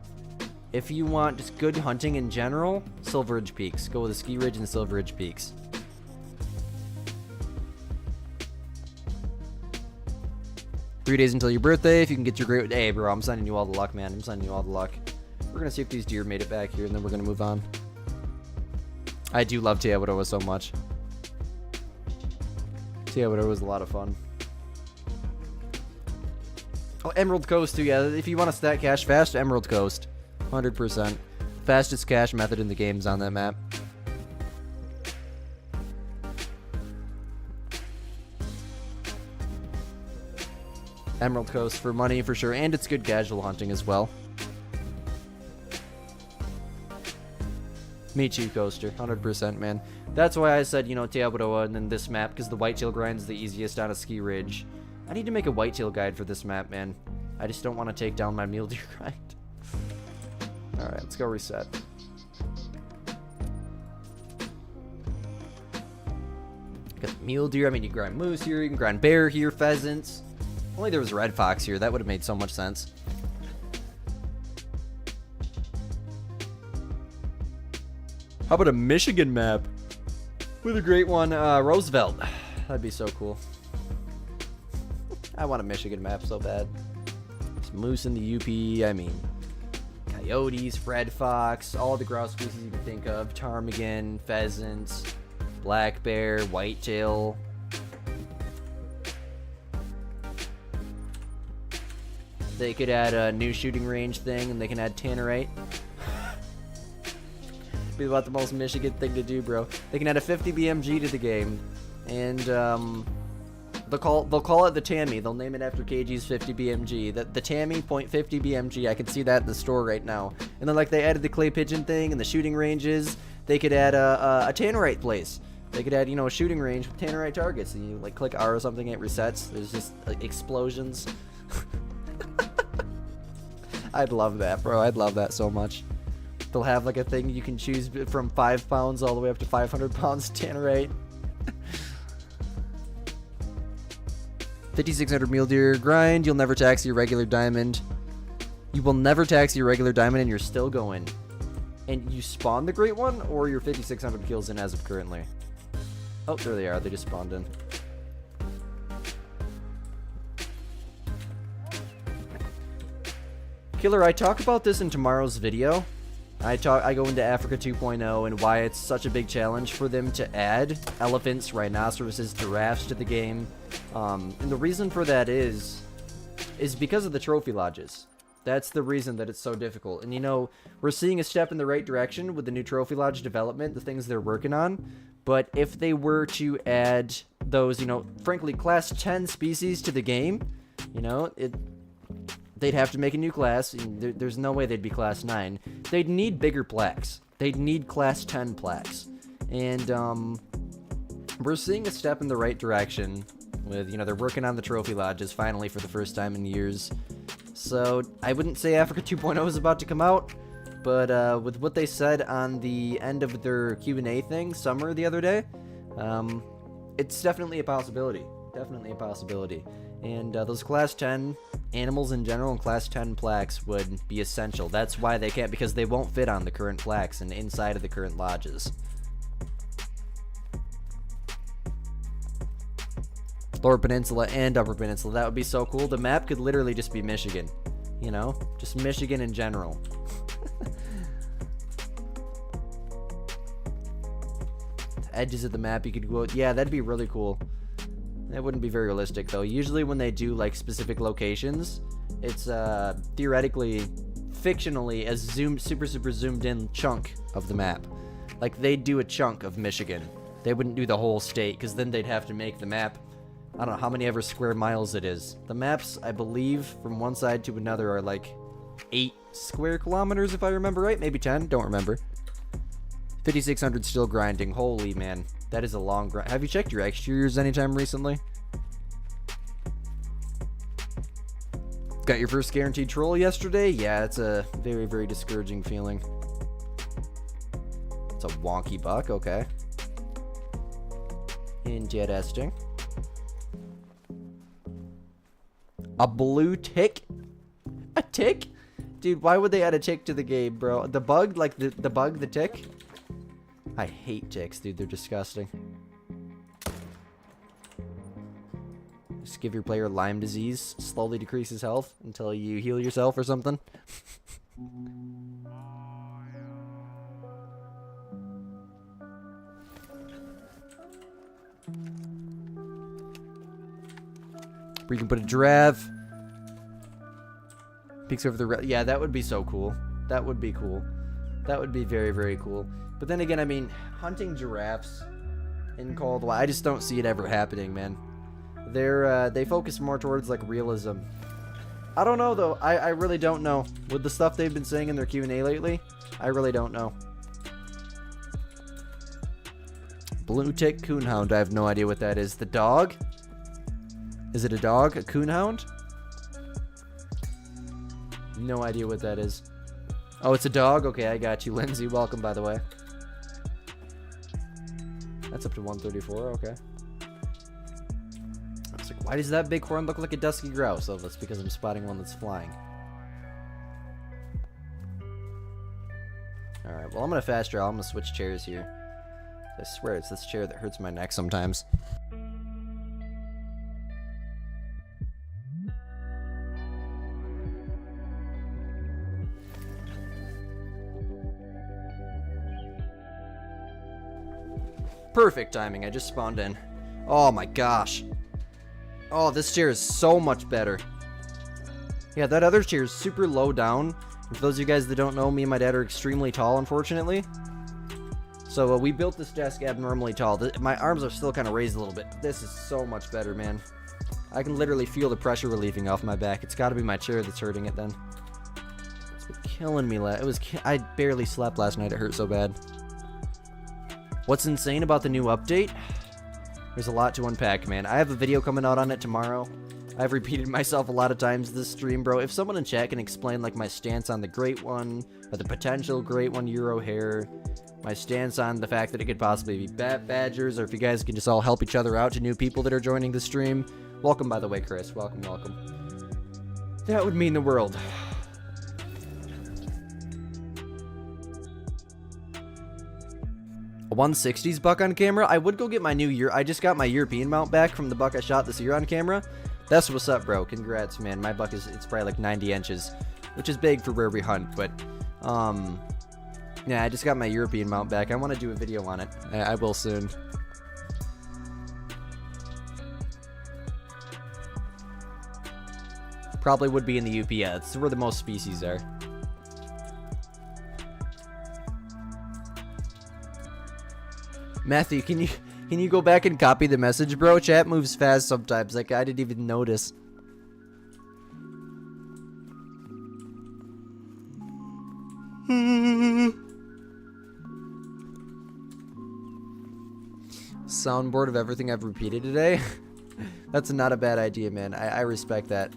If you want just good hunting in general, Silver Ridge Peaks. Go with the Ski Ridge and the Silver Ridge Peaks. Three days until your birthday. If you can get your great... Hey, bro, I'm sending you all the luck, man. I'm sending you all the luck. We're going to see if these deer made it back here, and then we're going to move on. I do love Te Awaroa so much. Te Awaroa was a lot of fun. Oh, Emerald Coast, too. Yeah, if you want to stack cash fast, Emerald Coast. 100%. Fastest cash method in the game's on that map. Emerald Coast for money, for sure. And it's good casual hunting as well. Me too, Coaster. 100%, man. That's why I said, you know, Te Awaroa and then this map, because the whitetail grind is the easiest on a ski ridge. I need to make a whitetail guide for this map, man. I just don't want to take down my mule deer grind. Alright, let's go reset. Got the mule deer. I mean, you can grind moose here, you can grind bear here, pheasants. Only there was red fox here. That would have made so much sense. How about a Michigan map? With a great one, Roosevelt. That'd be so cool. I want a Michigan map so bad. There's moose in the UP, I mean... coyotes, red fox, all the grouse species you can think of, ptarmigan, pheasants, black bear, whitetail. They could add a new shooting range thing, and they can add tannerite. Be about the most Michigan thing to do, bro. They can add a 50 BMG to the game, and they'll call it the Tammy. They'll name it after KG's 50 BMG. The Tammy .50 BMG. I can see that in the store right now. And then, like, they added the clay pigeon thing and the shooting ranges. They could add a tannerite place. They could add, you know, a shooting range with tannerite targets. And you, like, click R or something, it resets. There's just, like, explosions. I'd love that, bro. I'd love that so much. They'll have like a thing you can choose from 5 pounds all the way up to 500 pounds tannerite. 5600 mule deer grind. You'll never tax your regular diamond. You will never tax your regular diamond, and you're still going. And you spawn the great one, or your 5600 kills in as of currently? Oh, there they are. They just spawned in. Killer, I talk about this in tomorrow's video. I go into Africa 2.0 and why it's such a big challenge for them to add elephants, rhinoceroses, giraffes to the game. And the reason for that is because of the trophy lodges. That's the reason that it's so difficult. And you know, we're seeing a step in the right direction with the new trophy lodge development, the things they're working on. But if they were to add those, you know, frankly, class 10 species to the game, you know, they'd have to make a new class. There's no way they'd be class 9. They'd need bigger plaques. They'd need class 10 plaques. And we're seeing a step in the right direction with, you know, they're working on the trophy lodges finally for the first time in years. So I wouldn't say Africa 2.0 is about to come out, but with what they said on the end of their Q&A thing, Summer, the other day, it's definitely a possibility. Definitely a possibility. And those class 10 animals in general and class 10 plaques would be essential. That's why they can't, because they won't fit on the current plaques and inside of the current lodges. Lower Peninsula and Upper Peninsula. That would be so cool. The map could literally just be Michigan. You know? Just Michigan in general. The edges of the map you could go... Yeah, that'd be really cool. That wouldn't be very realistic, though. Usually when they do, like, specific locations, it's, theoretically, fictionally, a super zoomed in chunk of the map. Like, they'd do a chunk of Michigan. They wouldn't do the whole state, because then they'd have to make the map... I don't know how many ever square miles it is. The maps, I believe, from one side to another are like 8 square kilometers, if I remember right. Maybe 10. Don't remember. 5600 still grinding. Holy man. That is a long grind. Have you checked your exteriors anytime recently? Got your first guaranteed troll yesterday? Yeah, it's a very, very discouraging feeling. It's a wonky buck. Okay. Interesting. A blue tick? A tick? Dude, why would they add a tick to the game, bro? The bug? Like, the bug, the tick? I hate ticks, dude. They're disgusting. Just give your player Lyme disease. Slowly decreases health until you heal yourself or something. Where you can put a giraffe. Peeks over the... Yeah, that would be so cool. That would be cool. That would be very, very cool. But then again, I mean, hunting giraffes in Cold Wild, I just don't see it ever happening, man. They focus more towards, like, realism. I don't know, though. I really don't know. With the stuff they've been saying in their Q&A lately, I really don't know. Blue tick coonhound. I have no idea what that is. The dog? Is it a dog? A coonhound? No idea what that is. Oh, it's a dog? Okay, I got you, Lindsay. Welcome, by the way. That's up to 134, okay. I was like, why does that bighorn look like a dusky grouse? Oh, that's because I'm spotting one that's flying. Alright, well, I'm gonna fast draw. I'm gonna switch chairs here. I swear it's this chair that hurts my neck sometimes. Perfect timing. I just spawned in. Oh my gosh. Oh, this chair is so much better. Yeah, that other chair is super low down. And for those of you guys that don't know, me and my dad are extremely tall, unfortunately. So we built this desk abnormally tall. My arms are still kind of raised a little bit. This is so much better, man. I can literally feel the pressure relieving off my back. It's got to be my chair that's hurting it then. It's been killing me. I barely slept last night. It hurt so bad. What's insane about the new update? There's a lot to unpack, man. I have a video coming out on it tomorrow. I've repeated myself a lot of times this stream, bro. If someone in chat can explain, like, my stance on the Great One, or the potential Great One Euro hair, my stance on the fact that it could possibly be Bat Badgers, or if you guys can just all help each other out to new people that are joining the stream. Welcome, by the way, Chris. Welcome, welcome. That would mean the world. A 160s buck on camera? I would go get my new year. I just got my European mount back from the buck I shot this year on camera. That's what's up, bro. Congrats, man. My buck it's probably like 90 inches, which is big for where we hunt, but, yeah, I just got my European mount back. I want to do a video on it. I will soon. Probably would be in the UP. Yeah, it's where the most species are. Matthew, can you go back and copy the message, bro? Chat moves fast sometimes. Like, I didn't even notice. Soundboard of everything I've repeated today. That's not a bad idea, man. I respect that.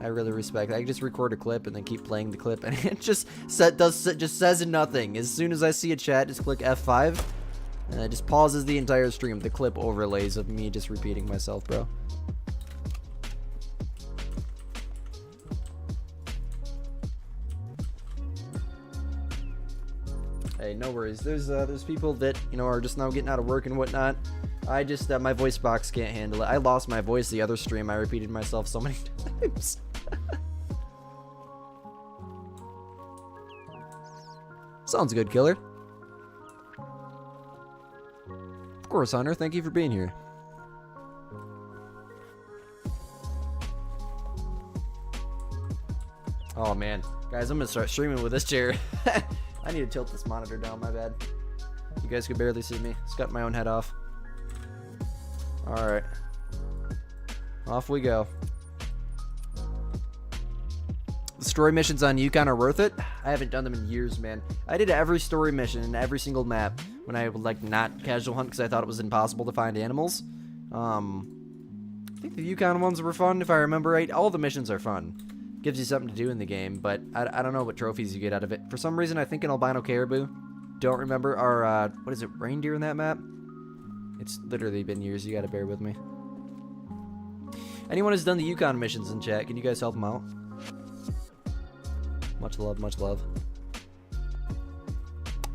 I really respect that. I can just record a clip and then keep playing the clip, and it just says nothing. As soon as I see a chat, just click F5, and it just pauses the entire stream. The clip overlays of me just repeating myself, bro. Hey, no worries. There's people that, you know, are just now getting out of work and whatnot. I just my voice box can't handle it. I lost my voice the other stream. I repeated myself so many times. Sounds good, killer. Of course, Hunter. Thank you for being here. Oh man, guys, I'm gonna start streaming with this chair. I need to tilt this monitor down. My bad. You guys could barely see me. Just cut my own head off. All right, off we go. The story missions on Yukon are worth it. I haven't done them in years, man. I did every story mission in every single map when I would like not casual hunt because I thought it was impossible to find animals. I think the Yukon ones were fun if I remember right. All the missions are fun. Gives you something to do in the game, but I don't know what trophies you get out of it. For some reason, I think an albino caribou. Don't remember our what is it, reindeer in that map? It's literally been years. You gotta bear with me. Anyone who's done the Yukon missions in chat, can you guys help them out? Much love, much love.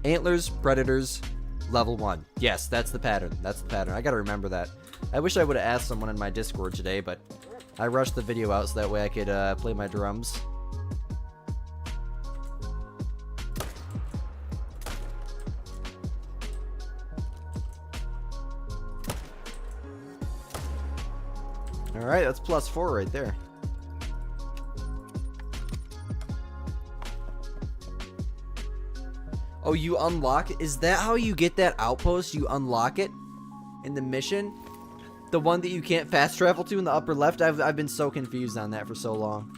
Antlers, predators, level 1. Yes, that's the pattern. That's the pattern. I gotta remember that. I wish I would have asked someone in my Discord today, but I rushed the video out so that way I could play my drums. Alright, that's +4 right there. Oh, you unlock? Is that how you get that outpost? You unlock it in the mission? The one that you can't fast travel to in the upper left? I've been so confused on that for so long.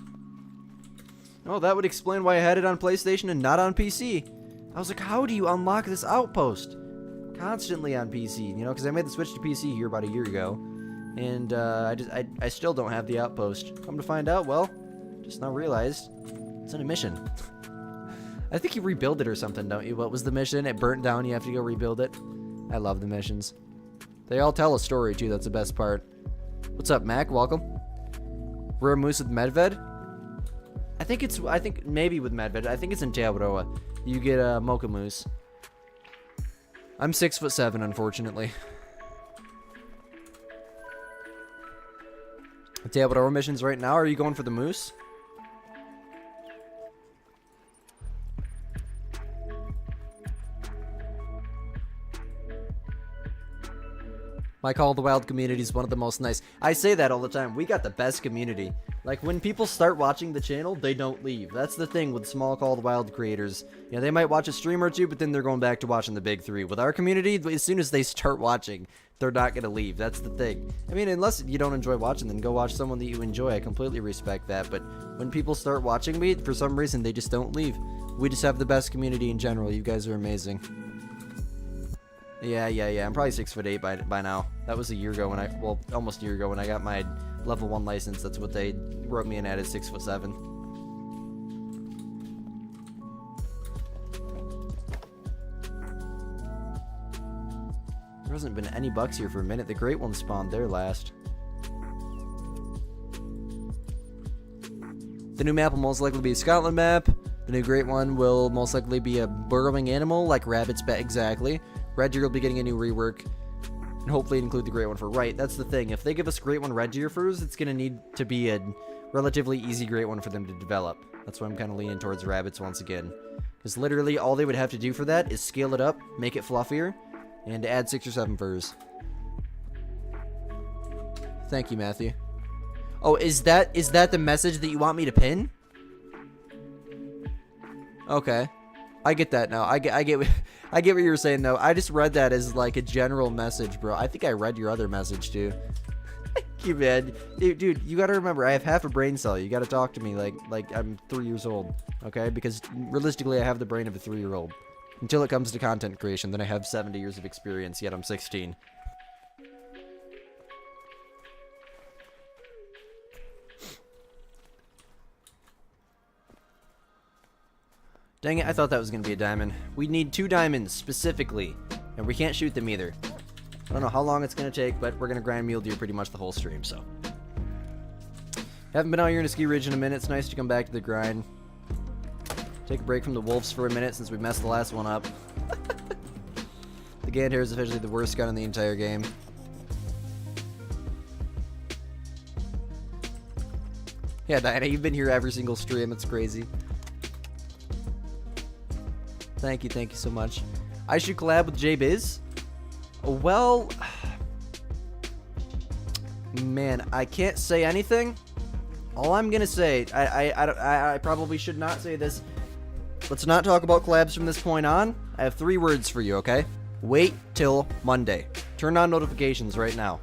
Oh, that would explain why I had it on PlayStation and not on PC. I was like, how do you unlock this outpost? Constantly on PC, you know, because I made the switch to PC here about a year ago. And I still don't have the outpost. Come to find out, well, just now realized it's in a mission. I think you rebuild it or something, don't you? What was the mission? It burnt down, you have to go rebuild it. I love the missions. They all tell a story too, that's the best part. What's up, Mac? Welcome. Rare moose with Medved? I think maybe with Medved. I think it's in Teawaroa. You get a mocha moose. I'm 6'7", unfortunately. Teawaroa missions right now. Are you going for the moose? My Call of the Wild community is one of the most nice. I say that all the time. We got the best community. Like, when people start watching the channel, they don't leave. That's the thing with small Call of the Wild creators. You know, they might watch a stream or two, but then they're going back to watching the big three. With our community, as soon as they start watching, they're not going to leave. That's the thing. I mean, unless you don't enjoy watching, then go watch someone that you enjoy. I completely respect that. But when people start watching me, for some reason, they just don't leave. We just have the best community in general. You guys are amazing. Yeah. I'm probably 6'8" by now. That was a year ago when well, almost a year ago when I got my level 1 license. That's what they wrote me in at 6'7". There hasn't been any bucks here for a minute. The great one spawned there last. The new map will most likely be a Scotland map. The new great one will most likely be a burrowing animal like rabbits. Exactly. Red Deer will be getting a new rework. And hopefully include the great one for right. That's the thing. If they give us great one Red Deer first, it's going to need to be a relatively easy great one for them to develop. That's why I'm kind of leaning towards rabbits once again. Because literally all they would have to do for that is scale it up, make it fluffier, and add 6 or 7 furs. Thank you, Matthew. Oh, is that the message that you want me to pin? Okay. I get that now. I get what you were saying though. I just read that as like a general message, bro. I think I read your other message too. Thank you, man. Dude, you gotta remember, I have half a brain cell. You gotta talk to me like I'm 3 years old, okay? Because realistically, I have the brain of a 3-year-old. Until it comes to content creation, then I have 70 years of experience, yet I'm 16. Dang it, I thought that was going to be a diamond. We need 2 diamonds, specifically. And we can't shoot them either. I don't know how long it's going to take, but we're going to grind mule deer pretty much the whole stream, so. Haven't been out here in a ski ridge in a minute. It's nice to come back to the grind. Take a break from the wolves for a minute since we messed the last one up. The Gander is officially the worst gun in the entire game. Yeah, Diana, you've been here every single stream. It's crazy. Thank you so much. I should collab with J-Biz? Well, man, I can't say anything. All I'm gonna say, I probably should not say this. Let's not talk about collabs from this point on. I have 3 words for you, okay? Wait till Monday. Turn on notifications right now.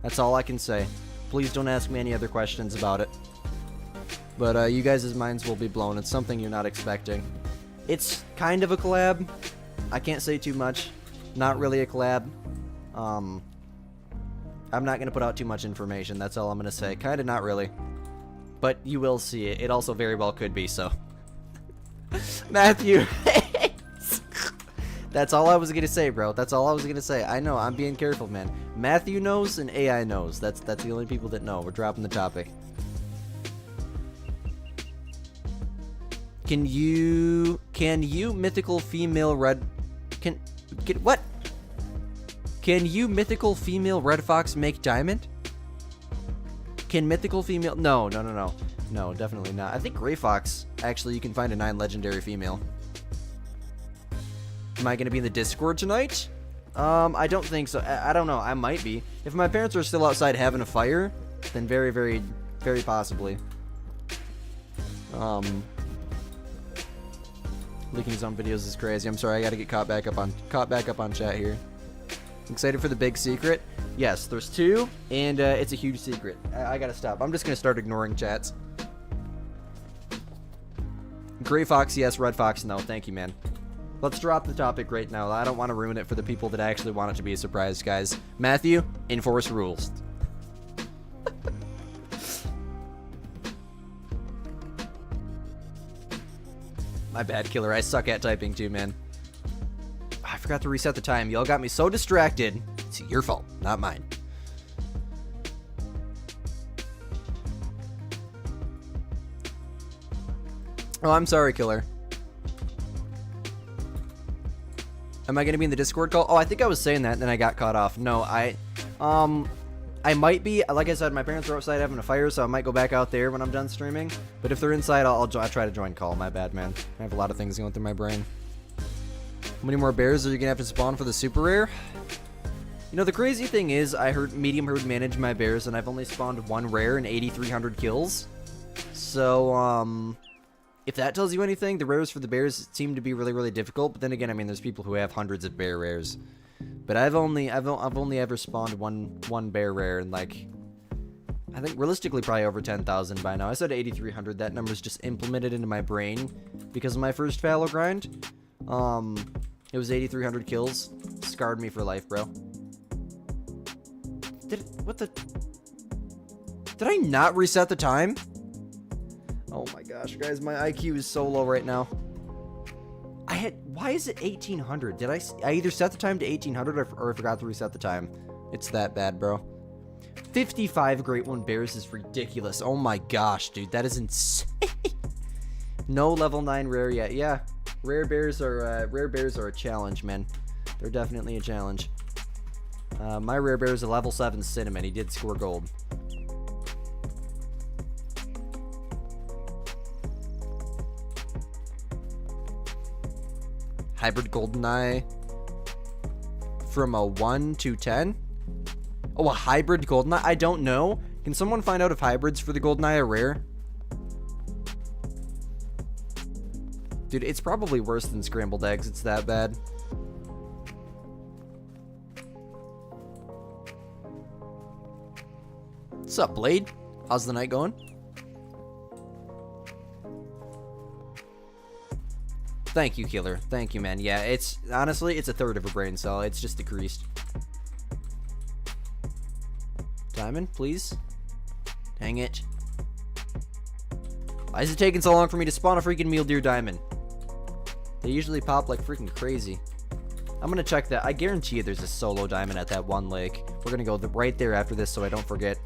That's all I can say. Please don't ask me any other questions about it. But you guys' minds will be blown. It's something you're not expecting. It's kind of a collab. I can't say too much. Not really a collab. I'm not going to put out too much information. That's all I'm going to say. Kind of not really. But you will see it. It also very well could be, so. Matthew. That's all I was going to say, bro. That's all I was going to say. I know. I'm being careful, man. Matthew knows and AI knows. That's the only people that know. We're dropping the topic. Can you mythical female red what? Can you mythical female red fox make diamond? Can mythical female no, definitely not. I think gray fox actually you can find a 9 legendary female. Am I gonna be in the Discord tonight? I don't think so. I don't know. I might be. If my parents are still outside having a fire, then very, very, very possibly. Leaking his own videos is crazy. I'm sorry, I gotta get caught back up on chat here. Excited for the big secret? Yes, there's 2, and it's a huge secret. I gotta stop. I'm just gonna start ignoring chats. Gray fox, yes. Red fox, no. Thank you, man. Let's drop the topic right now. I don't want to ruin it for the people that actually want it to be a surprise, guys. Matthew, enforce rules. My bad, Killer. I suck at typing too, man. I forgot to reset the time. Y'all got me so distracted. It's your fault, not mine. Oh, I'm sorry, Killer. Am I going to be in the Discord call? Oh, I think I was saying that, and then I got caught off. No, I might be. Like I said, my parents are outside having a fire, so I might go back out there when I'm done streaming. But if they're inside, I'll try to join call. My bad, man. I have a lot of things going through my brain. How many more bears are you going to have to spawn for the super rare? You know, the crazy thing is, I heard medium herd manage my bears, and I've only spawned 1 rare and 8,300 kills. So, if that tells you anything, the rares for the bears seem to be really, really difficult. But then again, I mean, there's people who have hundreds of bear rares. But I've only ever spawned one bear rare, and like, I think realistically probably over 10,000 by now. I said 8,300. That number's just implemented into my brain because of my first fallow grind. It was 8,300 kills. Scarred me for life, bro. What the? Did I not reset the time? Oh my gosh, guys, my IQ is so low right now. Why is it 1800? Did I either set the time to 1800 or I forgot to reset the time? It's that bad, bro. 55 Great One Bears is ridiculous. Oh my gosh, dude, that is insane. No level 9 rare yet. Yeah, rare bears are a challenge, man. They're definitely a challenge. My rare bear is a level 7 cinnamon. He did score gold. Hybrid Goldeneye from a 1 to 10? Oh, a hybrid Goldeneye? I don't know. Can someone find out if hybrids for the Goldeneye are rare? Dude, it's probably worse than scrambled eggs. It's that bad. What's up, Blade? How's the night going? Thank you, Killer. Thank you, man. Yeah, it's honestly, it's a third of a brain cell. It's just decreased. Diamond, please. Dang it. Why is it taking so long for me to spawn a freaking mule deer diamond? They usually pop like freaking crazy. I'm gonna check that. I guarantee you there's a solo diamond at that one lake. We're gonna go right there after this so I don't forget.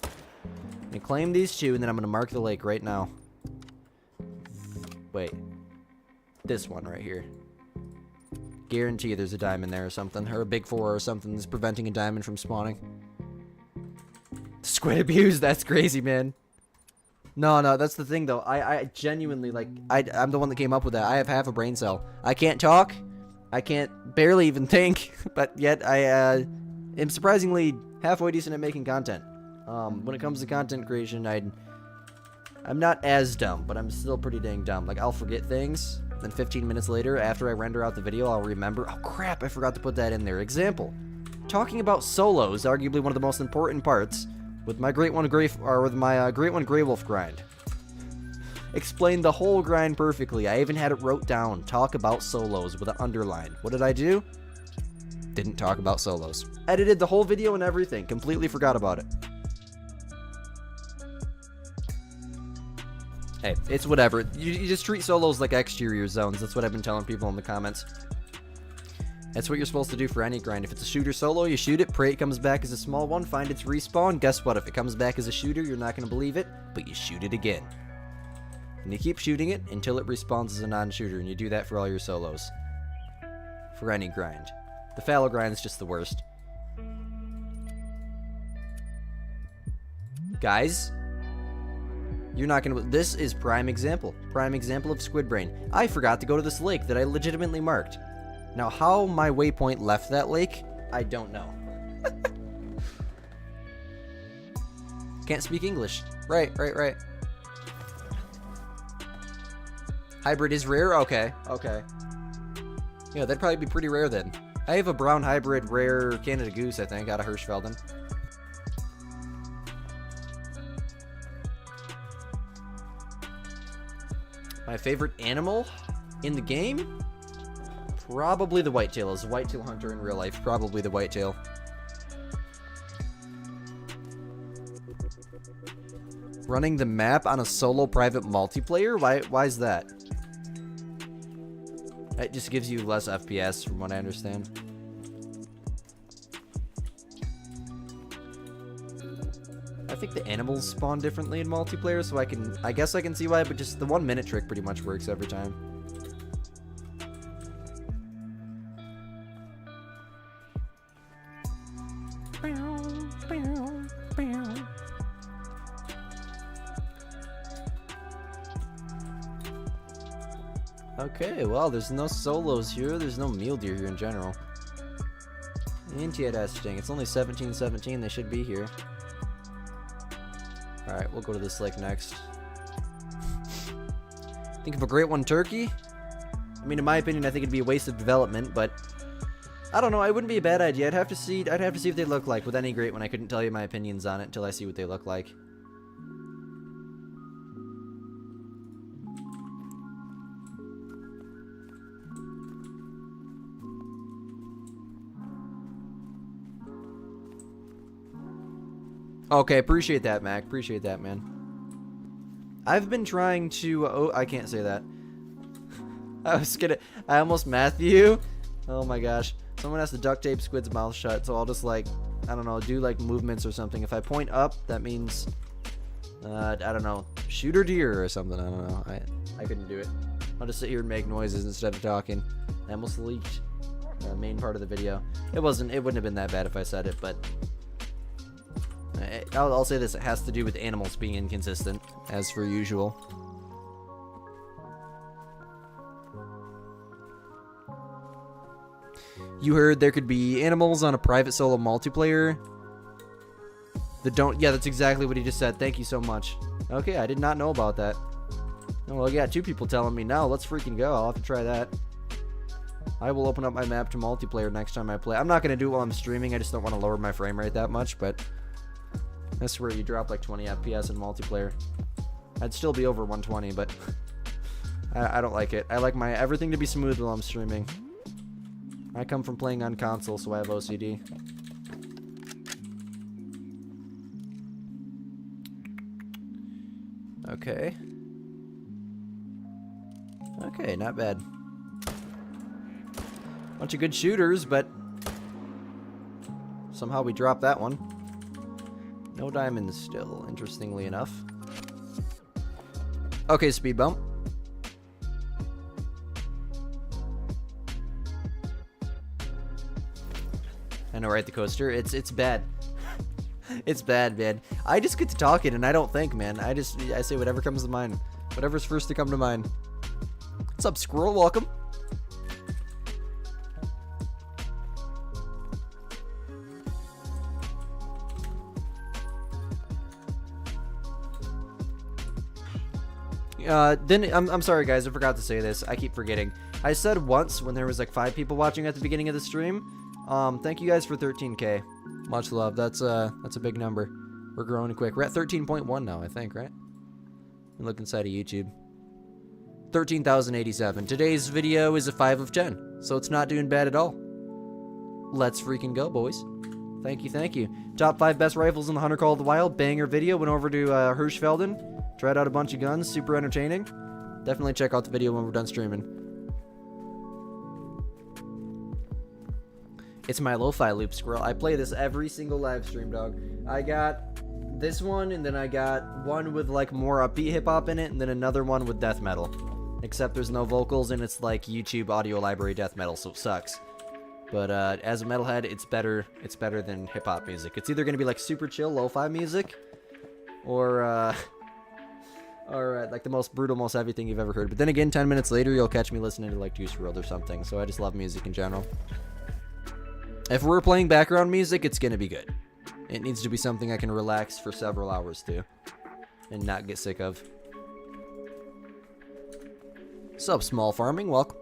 I'm gonna claim these two and then I'm gonna mark the lake right now. Wait. This one right here. Guarantee there's a diamond there or something. Or a big 4 or something that's preventing a diamond from spawning. Squid abuse, that's crazy, man. No, that's the thing, though. I genuinely, like, I'm the one that came up with that. I have half a brain cell. I can't talk. I can't barely even think. But yet, I am surprisingly halfway decent at making content. When it comes to content creation, I'm not as dumb, but I'm still pretty dang dumb. Like, I'll forget things, then 15 minutes later, after I render out the video, I'll remember, oh crap, I forgot to put that in there. Example, talking about solos, arguably one of the most important parts, with my Great One Grey Wolf grind. Explained the whole grind perfectly. I even had it wrote down, talk about solos with an underline. What did I do? Didn't talk about solos. Edited the whole video and everything, completely forgot about it. Hey, it's whatever. You just treat solos like exterior zones. That's what I've been telling people in the comments. That's what you're supposed to do for any grind. If it's a shooter solo, you shoot it, pray it comes back as a small one, find its respawn. Guess what? If it comes back as a shooter, you're not going to believe it, but you shoot it again. And you keep shooting it until it respawns as a non-shooter, and you do that for all your solos. For any grind. The fallow grind is just the worst. Guys, you're not gonna. This is prime example of Squid Brain. I forgot to go to this lake that I legitimately marked. Now, how my waypoint left that lake, I don't know. Can't speak English. Right. Hybrid is rare? Okay. Yeah, that'd probably be pretty rare then. I have a brown hybrid rare Canada Goose, I think, out of Hirschfelden. My favorite animal in the game? Probably the whitetail. As a whitetail hunter in real life, probably the whitetail. Running the map on a solo private multiplayer? Why is that? It just gives you less FPS from what I understand. I think the animals spawn differently in multiplayer, so I guess I can see why, but just the 1 minute trick pretty much works every time. Okay, well, there's no solos here. There's no mule deer here in general. Interesting. It's only 17:17. They should be here. Alright, we'll go to this lake next. Think of a Great One turkey? I mean, in my opinion, I think it'd be a waste of development, but I don't know. It wouldn't be a bad idea. I'd have to see what they look like. With any Great One, I couldn't tell you my opinions on it until I see what they look like. Okay, appreciate that, Mac. Appreciate that, man. I've been trying to... oh, I can't say that. I almost Matthew. Oh my gosh. Someone has to duct tape Squid's mouth shut, so I'll just, like, I don't know, do, like, movements or something. If I point up, that means, I don't know, shoot or deer or something. I don't know. I couldn't do it. I'll just sit here and make noises instead of talking. I almost leaked the main part of the video. It wouldn't have been that bad if I said it, but I'll say this. It has to do with animals being inconsistent, as for usual. You heard there could be animals on a private solo multiplayer that don't... yeah, that's exactly what he just said. Thank you so much. Okay, I did not know about that. Oh, well, yeah, 2 people telling me now. Let's freaking go. I'll have to try that. I will open up my map to multiplayer next time I play. I'm not going to do it while I'm streaming. I just don't want to lower my frame rate that much, but that's where you drop like 20 FPS in multiplayer. I'd still be over 120, but I don't like it. I like my everything to be smooth while I'm streaming. I come from playing on console, so I have OCD. Okay. Okay, not bad. Bunch of good shooters, but somehow we dropped that one. No diamonds still, interestingly enough. Okay, speed bump. I know, right? The coaster. It's bad. It's bad, man. I just get to talking and I don't think, man. I say whatever comes to mind. Whatever's first to come to mind. What's up, Squirrel? Welcome. I'm sorry, guys. I forgot to say this. I keep forgetting. I said once when there was like 5 people watching at the beginning of the stream. Thank you guys for 13K. Much love. That's a big number. We're growing quick. We're at 13.1 now, I think, right? Look inside of YouTube. 13,087. Today's video is a 5 of 10, so it's not doing bad at all. Let's freaking go, boys. Thank you, thank you. Top 5 best rifles in the Hunter Call of the Wild. Banger video. Went over to Hirschfelden. Tried out a bunch of guns. Super entertaining. Definitely check out the video when we're done streaming. It's my lo-fi loop, Squirrel. I play this every single live stream, dog. I got this one, and then I got one with like more upbeat hip-hop in it, and then another one with death metal. Except there's no vocals, and it's like YouTube audio library death metal, so it sucks. But as a metalhead, it's better than hip-hop music. It's either going to be like super chill lo-fi music, or like the most brutal, most heavy thing you've ever heard. But then again, 10 minutes later, you'll catch me listening to like Juice WRLD or something. So I just love music in general. If we're playing background music, it's going to be good. It needs to be something I can relax for several hours to and not get sick of. Sup, Small Farming? Welcome.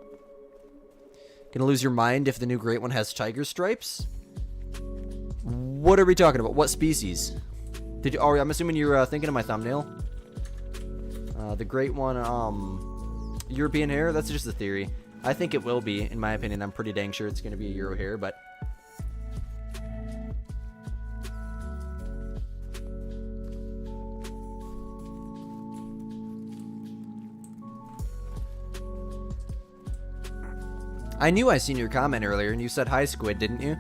Gonna lose your mind if the new Great One has tiger stripes? What are we talking about? What species? I'm assuming you're thinking of my thumbnail. The Great One, European hare? That's just a theory. I think it will be, in my opinion. I'm pretty dang sure it's gonna be a Euro hare, but... I knew I seen your comment earlier, and you said hi, Squid, didn't you?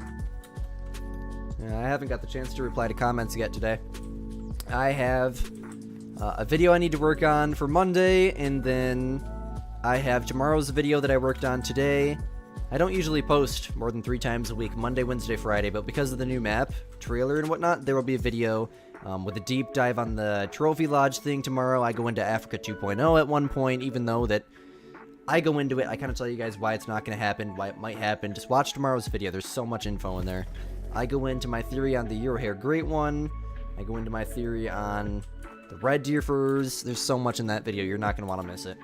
Yeah, I haven't got the chance to reply to comments yet today. I have a video I need to work on for Monday, and then I have tomorrow's video that I worked on today. I don't usually post more than 3 times a week, Monday, Wednesday, Friday, but because of the new map, trailer, and whatnot, there will be a video with a deep dive on the Trophy Lodge thing tomorrow. I go into Africa 2.0 at one point, even though that I go into it, I kind of tell you guys why it's not going to happen, why it might happen. Just watch tomorrow's video. There's so much info in there. I go into my theory on the Eurohair Great One. I go into my theory on the red deer furs. There's so much in that video. You're not going to want to miss it.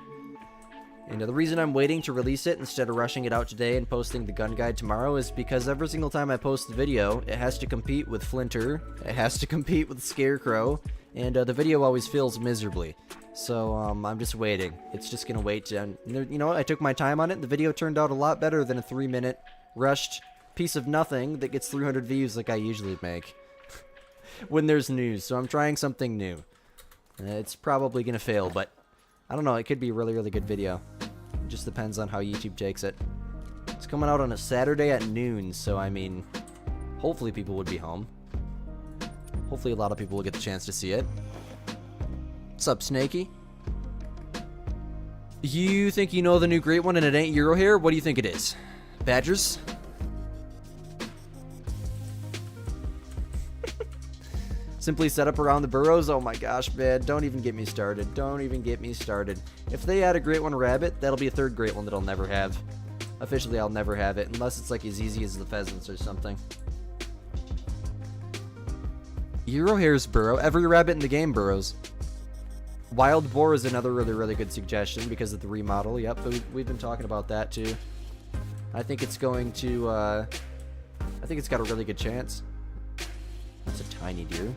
And the reason I'm waiting to release it instead of rushing it out today and posting the gun guide tomorrow is because every single time I post the video, it has to compete with Flinter. It has to compete with Scarecrow. And the video always fails miserably. So, I'm just waiting. It's just gonna wait. And, you know what? I took my time on it. The video turned out a lot better than a 3-minute rushed piece of nothing that gets 300 views like I usually make. when there's news. So I'm trying something new. It's probably going to fail, but I don't know. It could be a really, really good video. It just depends on how YouTube takes it. It's coming out on a Saturday at noon, so I mean, hopefully people would be home. Hopefully a lot of people will get the chance to see it. What's up, Snakey? You think you know the new great one and it ain't Euro hair? What do you think it is? Badgers? Simply set up around the burrows? Oh my gosh, man. Don't even get me started. Don't even get me started. If they add a great one rabbit, that'll be a third great one that I'll never have. Officially, I'll never have it, unless it's like as easy as the pheasants or something. Euro hares burrow. Every rabbit in the game burrows. Wild boar is another really, really good suggestion because of the remodel. Yep, we've been talking about that too. I think it's going to, I think it's got a really good chance. That's a tiny deer.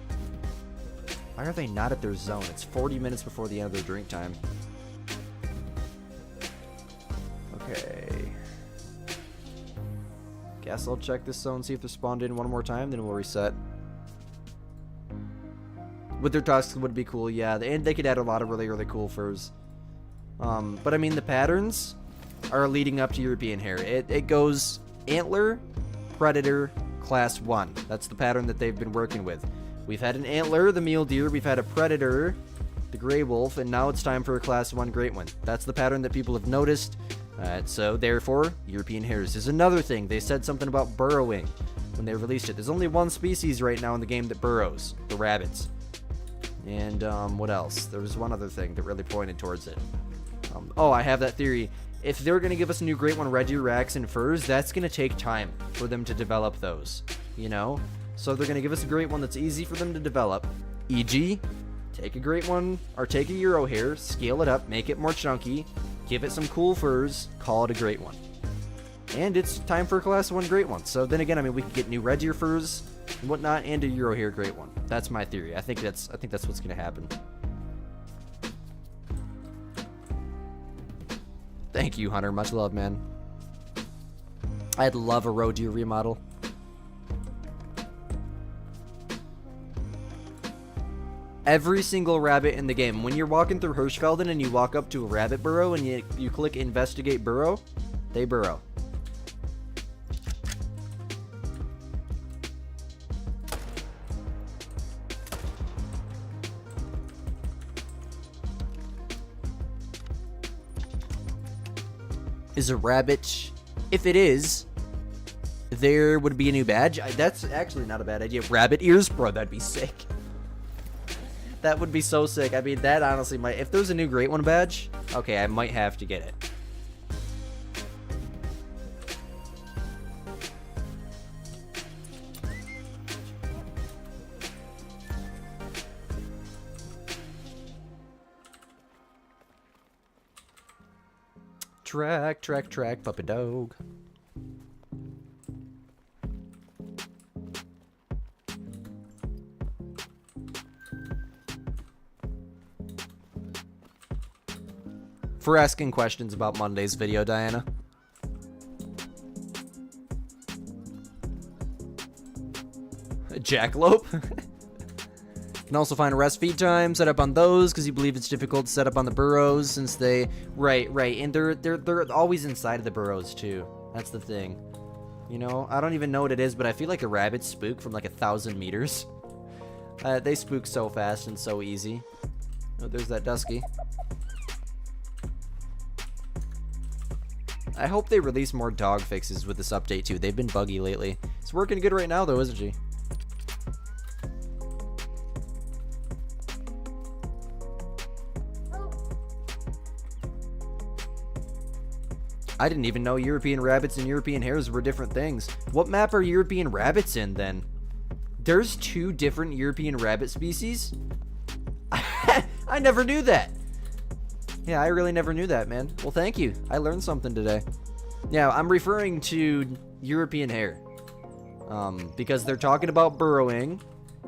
Why are they not at their zone? It's 40 minutes before the end of their drink time. Okay. Guess I'll check this zone, see if they're spawned in one more time, then we'll reset. With their tusks would be cool, yeah. And they could add a lot of really, really cool furs. But I mean, the patterns are leading up to European hair. It goes antler, predator, class 1. That's the pattern that they've been working with. We've had an antler, the mule deer. We've had a predator, the gray wolf. And now it's time for a class 1 great one. That's the pattern that people have noticed. So therefore, European hares is another thing. They said something about burrowing when they released it. There's only one species right now in the game that burrows. The rabbits. And what else? There was one other thing that really pointed towards it. Oh, I have that theory. If they're going to give us a new great one, red deer, racks, and furs, that's going to take time for them to develop those. You know? So they're going to give us a great one that's easy for them to develop. E.g., take a great one, or take a Euro hair, scale it up, make it more chunky, give it some cool furs, call it a great one. And it's time for a class 1 great one. So then again, I mean, we could get new red deer furs and whatnot, and a Euro hair great one. That's my theory. I think that's what's gonna happen. Thank you, Hunter. Much love, man. I'd love a roe deer remodel. Every single rabbit in the game. When you're walking through Hirschfelden and you walk up to a rabbit burrow and you click investigate burrow, they burrow. Is a rabbit, if it is, there would be a new badge. That's actually not a bad idea. Rabbit ears, bro, that'd be sick. That would be so sick. I mean, that honestly might, if there's a new great one badge, okay, I might have to get it. Track, track, track, puppy dog. For asking questions about Monday's video, Diana. Jackalope? Can also find rest feed time, set up on those, because you believe it's difficult to set up on the burrows, since they... Right, and they're always inside of the burrows, too. That's the thing. You know, I don't even know what it is, but I feel like the rabbits spook from like 1,000 meters. They spook so fast and so easy. Oh, there's that Dusky. I hope they release more dog fixes with this update, too. They've been buggy lately. It's working good right now, though, isn't she? I didn't even know European rabbits and European hares were different things. What map are European rabbits in, then? There's 2 different European rabbit species? I never knew that. Yeah, I really never knew that, man. Well, thank you. I learned something today. Yeah, I'm referring to European hare. Because they're talking about burrowing.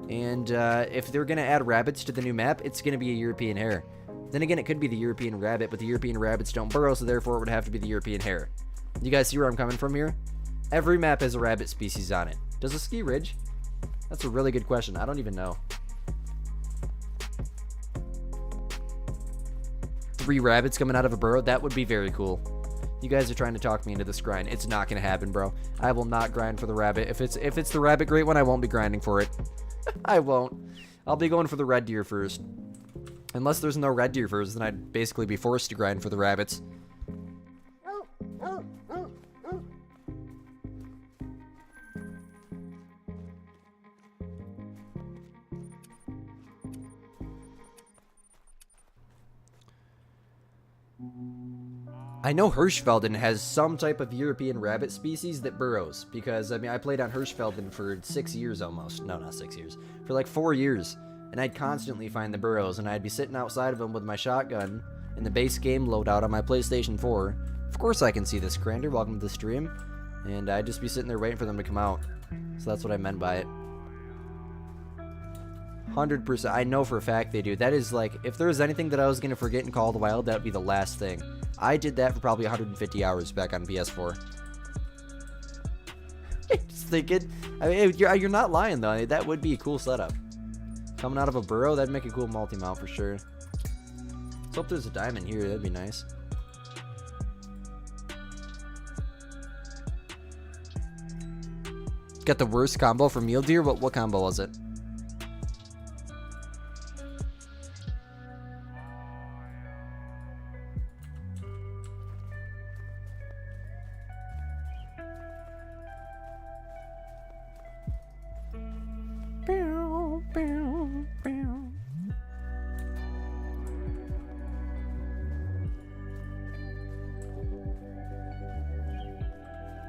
And if they're going to add rabbits to the new map, it's going to be a European hare. Then again, it could be the European rabbit, but the European rabbits don't burrow, so therefore it would have to be the European hare. You guys see where I'm coming from here? Every map has a rabbit species on it. Does a ski ridge? That's a really good question. I don't even know. 3 rabbits coming out of a burrow? That would be very cool. You guys are trying to talk me into this grind. It's not going to happen, bro. I will not grind for the rabbit. If it's the rabbit great one, I won't be grinding for it. I won't. I'll be going for the red deer first. Unless there's no red deer first, then I'd basically be forced to grind for the rabbits. I know Hirschfelden has some type of European rabbit species that burrows, because, I mean, I played on Hirschfelden for 6 years almost. No, not 6 years. For like 4 years. And I'd constantly find the burrows, and I'd be sitting outside of them with my shotgun in the base game loadout on my PlayStation 4. Of course I can see this, Crander. Welcome to the stream. And I'd just be sitting there waiting for them to come out. So that's what I meant by it. 100%. I know for a fact they do. That is like, if there was anything that I was going to forget in Call of the Wild, that would be the last thing. I did that for probably 150 hours back on PS4. Just thinking, I mean, you're not lying though. That would be a cool setup. Coming out of a burrow, that'd make a cool multi-mount for sure. Let's hope there's a diamond here. That'd be nice. Got the worst combo for mule deer. What combo was it?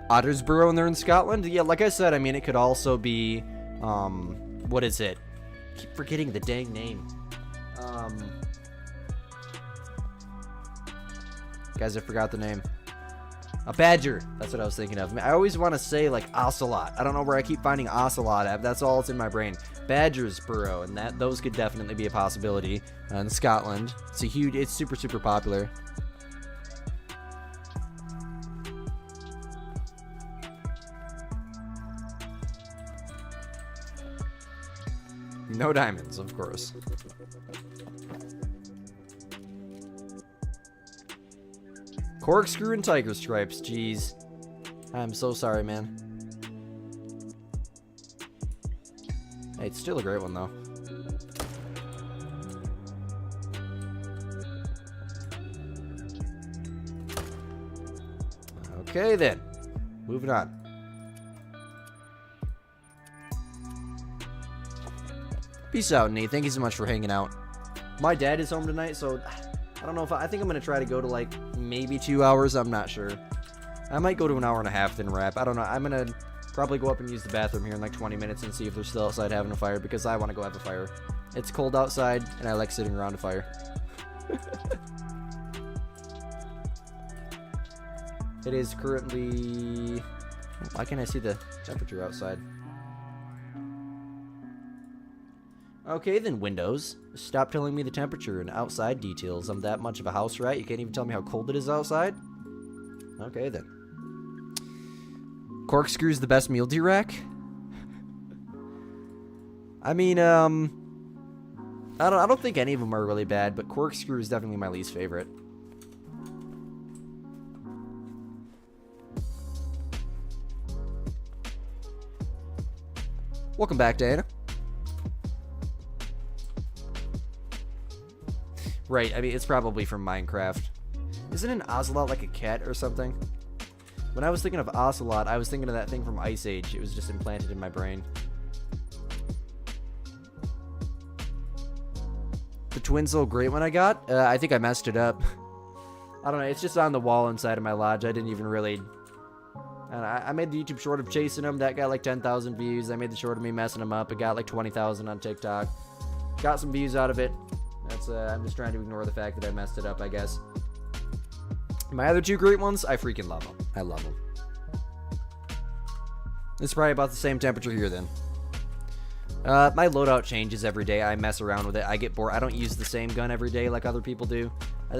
Otter's burrow and they're in Scotland? Yeah, like I said, I mean, it could also be, what is it? I keep forgetting the dang name. Guys, I forgot the name. A badger. That's what I was thinking of. I always want to say, like, ocelot. I don't know where I keep finding ocelot at. That's all that's in my brain. Badger's burrow, and those could definitely be a possibility in Scotland. It's super, super popular. No diamonds, of course. Corkscrew and tiger stripes, jeez. I'm so sorry, man. Hey, it's still a great one, though. Okay, then. Moving on. Peace out, Nate. Thank you so much for hanging out. My dad is home tonight, so I don't know if I think I'm going to try to go to like maybe 2 hours. I'm not sure. I might go to an hour and a half then wrap. I don't know. I'm going to probably go up and use the bathroom here in like 20 minutes and see if they're still outside having a fire because I want to go have a fire. It's cold outside and I like sitting around a fire. It is currently... Why can't I see the temperature outside? Okay, then, Windows. Stop telling me the temperature and outside details. I'm that much of a house rat. You can't even tell me how cold it is outside? Okay, then. Corkscrew's the best mule deer rack? I mean, I don't think any of them are really bad, but Corkscrew is definitely my least favorite. Welcome back, Diana. Right, I mean, it's probably from Minecraft. Isn't an ocelot like a cat or something? When I was thinking of ocelot, I was thinking of that thing from Ice Age. It was just implanted in my brain. The twin soul great one I got? I think I messed it up. I don't know, it's just on the wall inside of my lodge. I didn't even really... I made the YouTube short of chasing him. That got like 10,000 views. I made the short of me messing him up. It got like 20,000 on TikTok. Got some views out of it. That's I'm just trying to ignore the fact that I messed it up, I guess. My other two great ones, I freaking love them. I love them. It's probably about the same temperature here then. My loadout changes every day. I mess around with it. I get bored. I don't use the same gun every day like other people do.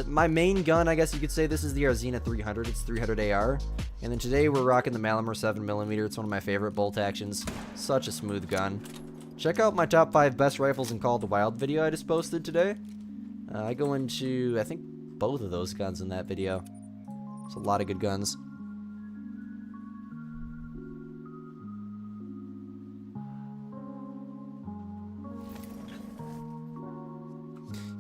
My main gun, I guess you could say, this is the Arzina 300. It's 300 AR. And then today we're rocking the Malamur 7mm. It's one of my favorite bolt actions. Such a smooth gun. Check out my top 5 best rifles in Call of the Wild video I just posted today. I go into, I think, both of those guns in that video. It's a lot of good guns.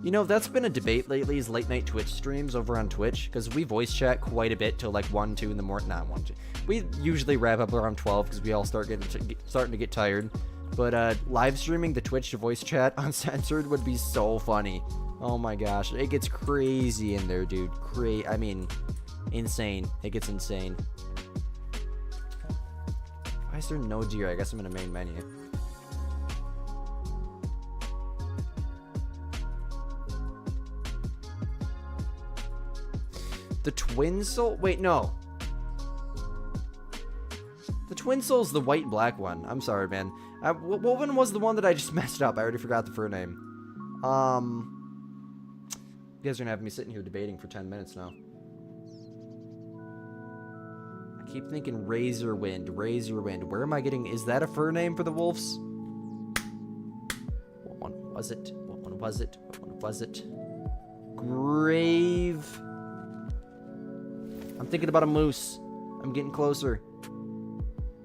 You know, that's been a debate lately, is late night Twitch streams over on Twitch, because we voice chat quite a bit till like 1, 2 in the morning. Not 1, 2. We usually wrap up around 12 because we all starting to get tired. But live streaming the Twitch voice chat uncensored would be so funny. Oh my gosh, it gets crazy in there, dude. I mean, insane. It gets insane. Why is there no deer? I guess I'm in a main menu. The Twin Soul? Wait, no. The Twin Soul's the white and black one. I'm sorry, man. What one was the one that I just messed up? I already forgot the fur name. You guys are gonna have me sitting here debating for 10 minutes now. I keep thinking Razor Wind. Where am I getting? Is that a fur name for the wolves? What one was it? What one was it? Grave. I'm thinking about a moose. I'm getting closer.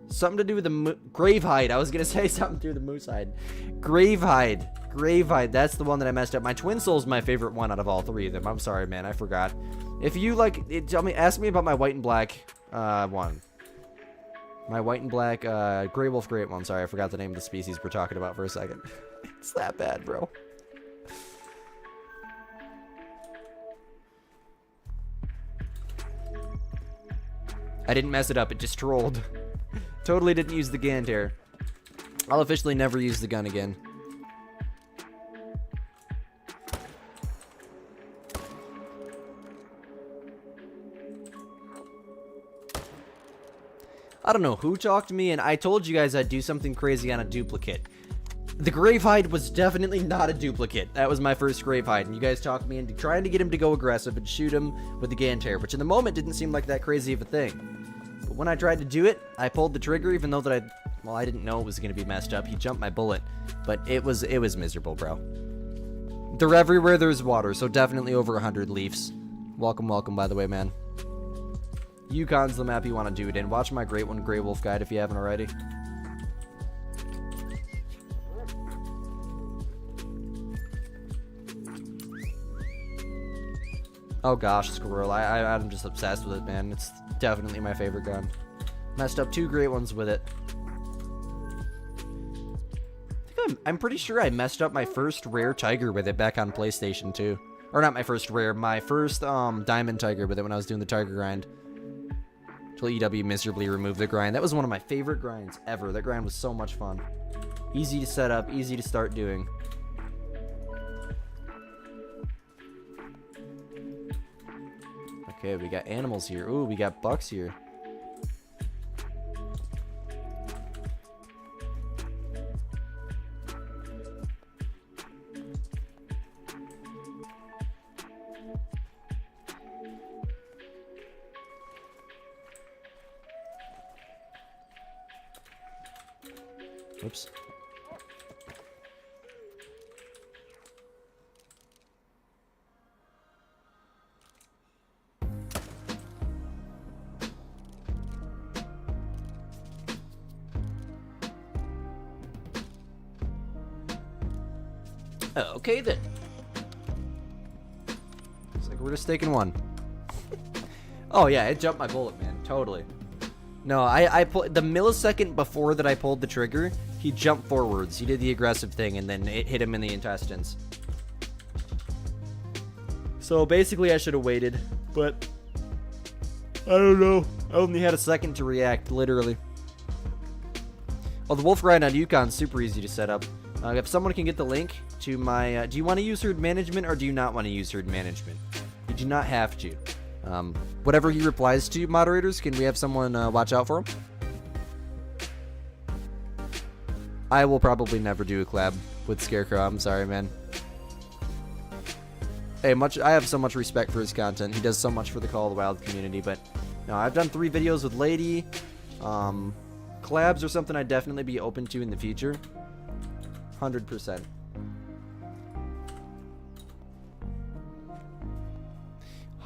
Something to do with the Gravehide. I was going to say something to do with the moose hide. Gravehide. That's the one that I messed up. My Twin Soul's my favorite one out of all 3 of them. I'm sorry, man. I forgot. If you like, ask me about my white and black one. My white and black Grey Wolf Great one. Sorry, I forgot the name of the species we're talking about for a second. It's that bad, bro. I didn't mess it up. It just trolled. Totally didn't use the Ganter. I'll officially never use the gun again. I don't know who talked to me, and I told you guys I'd do something crazy on a duplicate. The Gravehide was definitely not a duplicate. That was my first Gravehide, and you guys talked me into trying to get him to go aggressive and shoot him with the Ganter, which in the moment didn't seem like that crazy of a thing. But when I tried to do it, I pulled the trigger, even though that I didn't know it was going to be messed up. He jumped my bullet, but it was miserable, bro. They're everywhere there's water, so definitely over 100 leaves. Welcome, by the way, man. Yukon's the map you want to do it in. Watch my great one, Grey Wolf Guide, if you haven't already. Oh gosh, Squirrel. I'm just obsessed with it, man. It's definitely my favorite gun. Messed up 2 great ones with it. I'm pretty sure I messed up my first rare tiger with it back on PlayStation 2. Or not my first rare, my first diamond tiger with it when I was doing the tiger grind. Until EW miserably removed the grind. That was one of my favorite grinds ever. That grind was so much fun. Easy to set up, easy to start doing. Okay, we got animals here. Ooh, we got bucks here. Oops. Okay then. Looks like we're just taking one. Oh yeah, it jumped my bullet, man. Totally. No, I pulled the millisecond before that I pulled the trigger. He jumped forwards. He did the aggressive thing, and then it hit him in the intestines. So basically, I should have waited, but I don't know. I only had a second to react, literally. Oh, the wolf grind on Yukon's super easy to set up. If someone can get the link to my... do you want to use herd management, or do you not want to use herd management? You do not have to. Whatever he replies to, moderators, can we have someone watch out for him? I will probably never do a collab with Scarecrow. I'm sorry, man. Hey, I have so much respect for his content. He does so much for the Call of the Wild community, but no, I've done 3 videos with Lady. Collabs are something I'd definitely be open to in the future. 100%.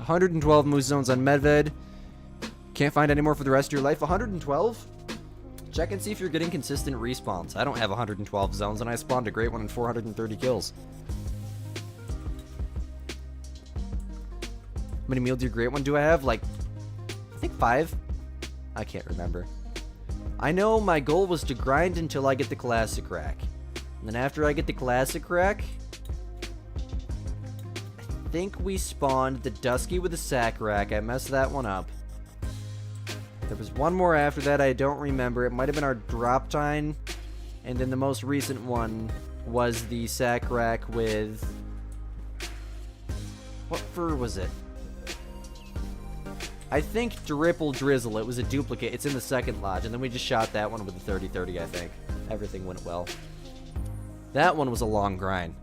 $112 moose zones on Medved. Can't find any more for the rest of your life. 112? Check and see if you're getting consistent respawns. I don't have 112 zones, and I spawned a great one in 430 kills. How many meal do your great one do I have? Like, I think 5? I can't remember. I know my goal was to grind until I get the classic rack. And then after I get the classic rack, I think we spawned the Dusky with the sack rack. I messed that one up. There was one more after that, I don't remember. It might have been our drop time. And then the most recent one was the sack rack with... what fur was it? I think Dripple Drizzle. It was a duplicate. It's in the second lodge. And then we just shot that one with the 30-30, I think. Everything went well. That one was a long grind.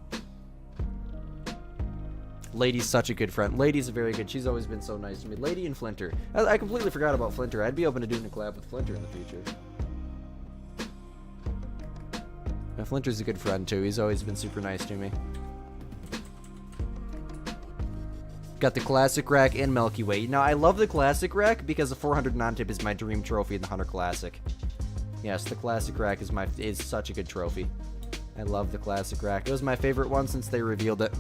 Lady's such a good friend. Lady's very good. She's always been so nice to me. Lady and Flinter. I completely forgot about Flinter. I'd be open to doing a collab with Flinter in the future. Now, Flinter's a good friend, too. He's always been super nice to me. Got the classic rack and Milky Way. Now, I love the classic rack because the 400 non-tip is my dream trophy in the Hunter Classic. Yes, the classic rack is such a good trophy. I love the classic rack. It was my favorite one since they revealed it.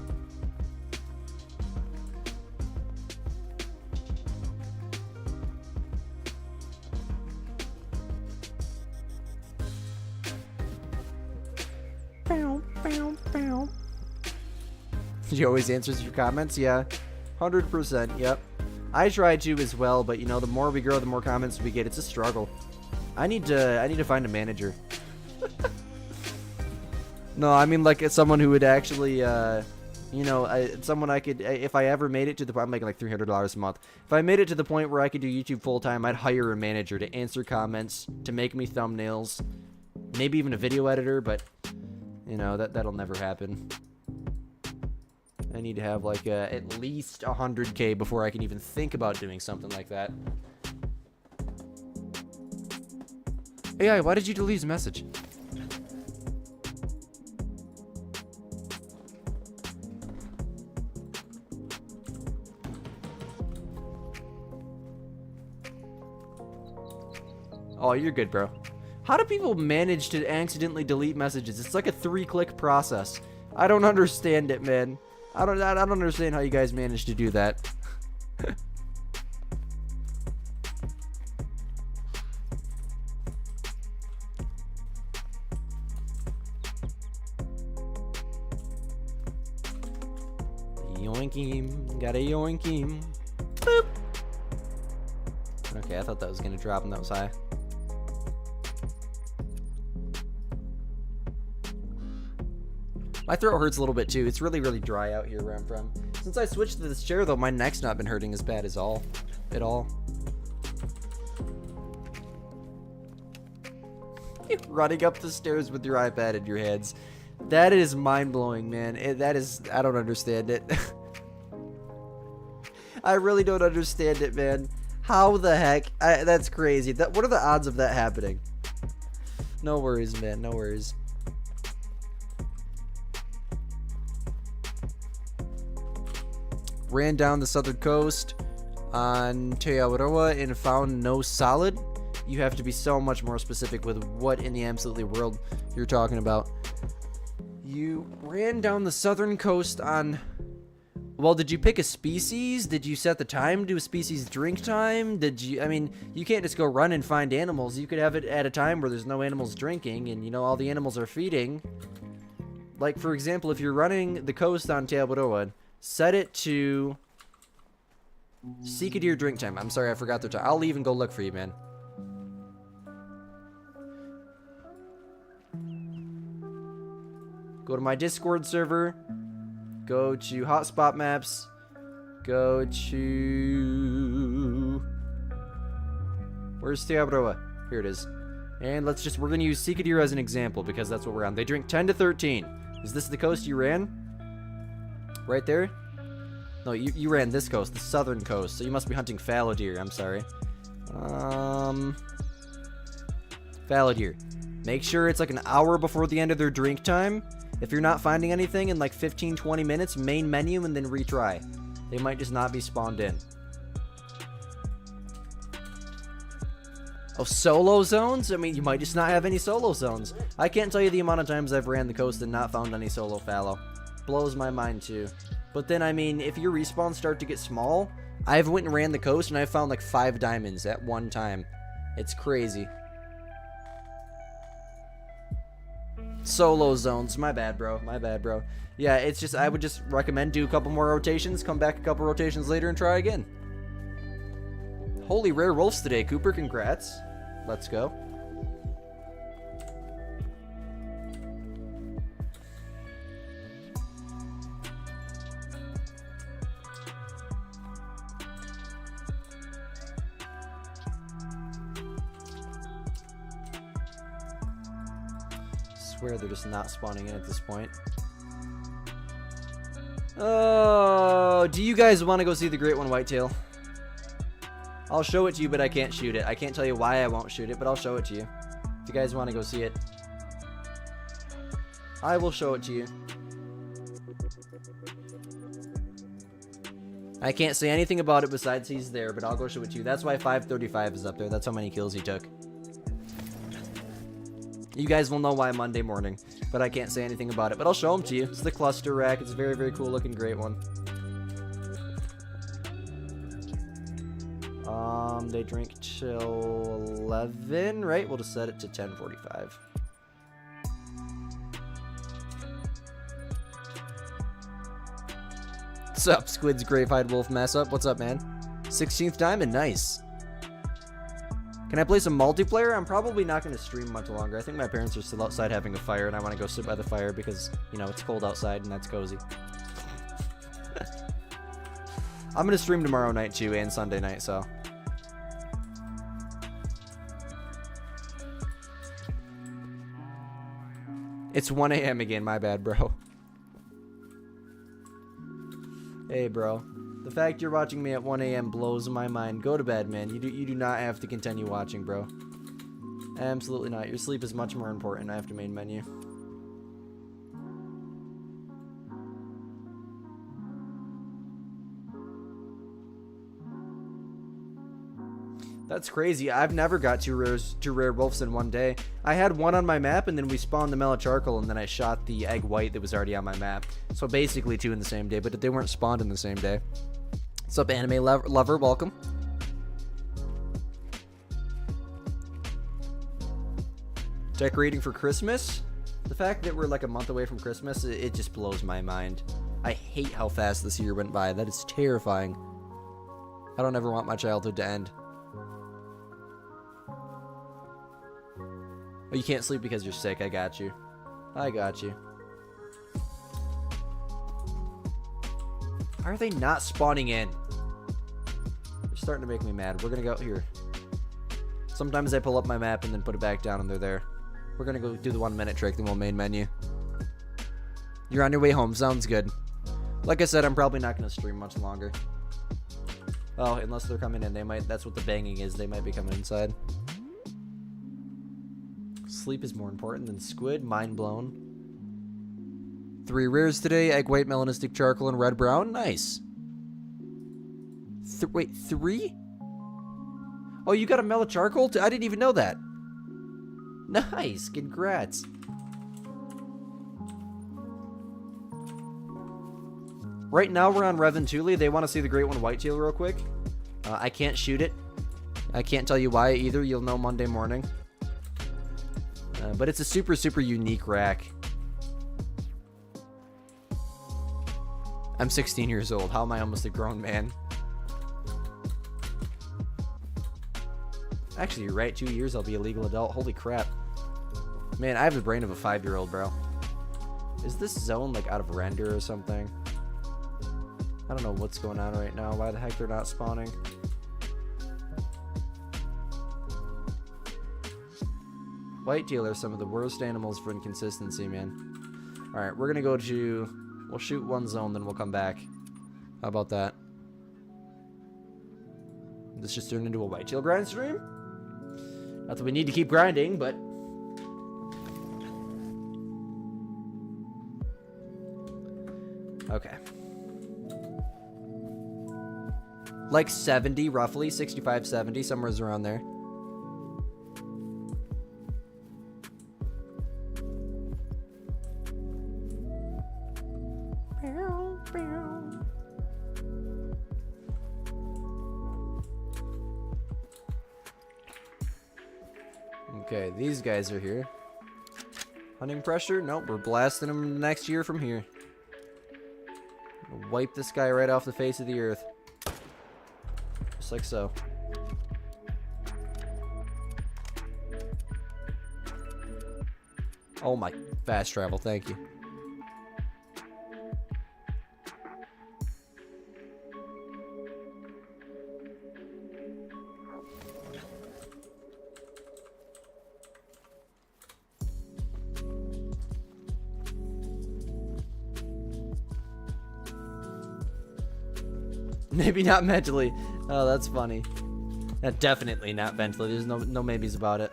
She always answers your comments? Yeah. 100%, yep. I try to as well, but you know, the more we grow, the more comments we get. It's a struggle. I need to find a manager. No, I mean like someone who would actually, you know, someone I could, if I ever made it to the point, I'm making like $300 a month. If I made it to the point where I could do YouTube full time, I'd hire a manager to answer comments, to make me thumbnails, maybe even a video editor, but you know, that'll never happen. I need to have like at least 100K before I can even think about doing something like that. AI, why did you delete his message? Oh, you're good, bro. How do people manage to accidentally delete messages? It's like a 3-click process. I don't understand it, man. I don't understand how you guys manage to do that. Yoink him. Gotta yoink him. Boop. Okay, I thought that was gonna drop and that was high. My throat hurts a little bit too. It's really, really dry out here where I'm from. Since I switched to this chair though, my neck's not been hurting as bad at all. Running up the stairs with your iPad in your hands. That is mind-blowing, man. I don't understand it. I really don't understand it, man. How the heck? That's crazy. What are the odds of that happening? No worries, man. No worries. Ran down the southern coast on Teawaroa and found no solid. You have to be so much more specific with what in the absolutely world you're talking about. You ran down the southern coast on... Well, did you pick a species? Did you set the time to a species drink time? Did you... I mean, you can't just go run and find animals. You could have it at a time where there's no animals drinking and, you know, all the animals are feeding. Like, for example, if you're running the coast on Teawaroa, set it to seek a deer drink time. I'm sorry, I forgot the time. I'll leave and go look for you, man. Go to my Discord server. Go to hotspot maps. Go to... Where's Teawaroa? Here it is. And we're going to use seek a deer as an example because that's what we're on. They drink 10 to 13. Is this the coast you ran? Right there? No, you ran this coast, the southern coast, so you must be hunting fallow deer. I'm sorry. Fallow deer. Make sure it's like an hour before the end of their drink time. If you're not finding anything in like 15-20 minutes, main menu and then retry. They might just not be spawned in. Oh, solo zones? I mean, you might just not have any solo zones. I can't tell you the amount of times I've ran the coast and not found any solo fallow. Blows my mind too. But then, I mean, if your respawns start to get small, I've went and ran the coast and I found like 5 diamonds at one time. It's crazy. Solo zones. My bad, bro. My bad, bro. Yeah, it's just, I would just recommend do a couple more rotations, come back a couple rotations later and try again. Holy rare wolves today, Cooper. Congrats. Let's go. Swear they're just not spawning in at this point. Oh, do you guys want to go see the Great One Whitetail? I'll show it to you, but I can't shoot it. I can't tell you why I won't shoot it, but I'll show it to you. If you guys want to go see it, I will show it to you. I can't say anything about it besides he's there, but I'll go show it to you. That's why 535 is up there. That's how many kills he took. You guys will know why Monday morning, but I can't say anything about it. But I'll show them to you. It's the cluster rack. It's a very, very cool looking Great One. They drink till 11, right? We'll just set it to 10:45. What's up, Squid's Gravehide Wolf mess up? What's up, man? 16th diamond, nice. Can I play some multiplayer? I'm probably not going to stream much longer. I think my parents are still outside having a fire, and I want to go sit by the fire because, you know, it's cold outside and that's cozy. I'm going to stream tomorrow night too and Sunday night, so. It's 1 a.m. again, my bad, bro. Hey, bro. The fact you're watching me at 1 a.m. blows my mind. Go to bed, man. You do not have to continue watching, bro. Absolutely not. Your sleep is much more important after main menu. That's crazy. I've never got two rare wolves in one day. I had one on my map, and then we spawned the melocharcoal, and then I shot the egg white that was already on my map. So basically 2 in the same day, but they weren't spawned in the same day. What's up, anime lover? Welcome. Decorating for Christmas? The fact that we're like a month away from Christmas, it just blows my mind. I hate how fast this year went by. That is terrifying. I don't ever want my childhood to end. Oh, you can't sleep because you're sick. I got you. I got you. Why are they not spawning in? They're starting to make me mad. We're gonna go here. Sometimes I pull up my map and then put it back down and they're there. We're gonna go do the 1 minute trick, then we'll main menu. You're on your way home. Sounds good. Like I said, I'm probably not gonna stream much longer. Oh, unless they're coming in. They might. That's what the banging is. They might be coming inside. Sleep is more important than squid. Mind blown. 3 rares today. Egg white, melanistic charcoal, and red brown. Nice. Wait, 3? Oh, you got a melocharcoal? I didn't even know that. Nice. Congrats. Right now we're on Reventuli. They want to see the Great One Whitetail real quick. I can't shoot it. I can't tell you why either. You'll know Monday morning. But it's a super, super unique rack. I'm 16 years old. How am I almost a grown man? Actually, you're right. 2 years, I'll be a legal adult. Holy crap. Man, I have the brain of a 5-year-old, bro. Is this zone, like, out of render or something? I don't know what's going on right now. Why the heck they're not spawning? Whitetail are some of the worst animals for inconsistency, man. Alright, we're gonna go to... We'll shoot one zone, then we'll come back. How about that? This just turned into a whitetail grind stream? Not that we need to keep grinding, but... Okay. Like 70, roughly. 65, 70, somewhere around there. Okay, these guys are here. Hunting pressure? Nope, we're blasting them next year from here. Wipe this guy right off the face of the earth. Just like so. Oh my, fast travel, thank you. Maybe not mentally. Oh, that's funny. Definitely not mentally. There's no maybes about it.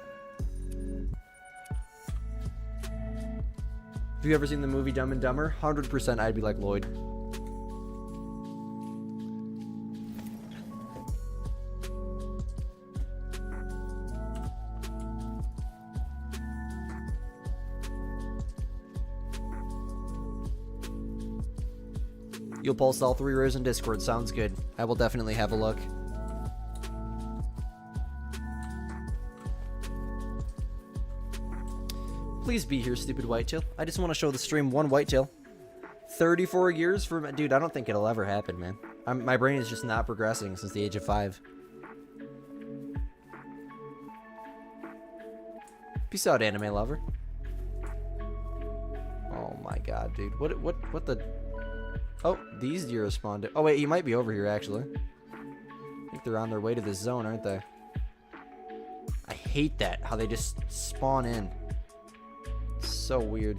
Have you ever seen the movie Dumb and Dumber? 100% I'd be like Lloyd. You'll post all 3 rares in Discord. Sounds good. I will definitely have a look. Please be here, stupid whitetail. I just want to show the stream one whitetail. 34 years for... Dude, I don't think it'll ever happen, man. My brain is just not progressing since the age of 5. Peace out, anime lover. Oh my god, dude. What the... Oh, these deer spawned. Oh, wait, you might be over here, actually. I think they're on their way to this zone, aren't they? I hate that, how they just spawn in. It's so weird.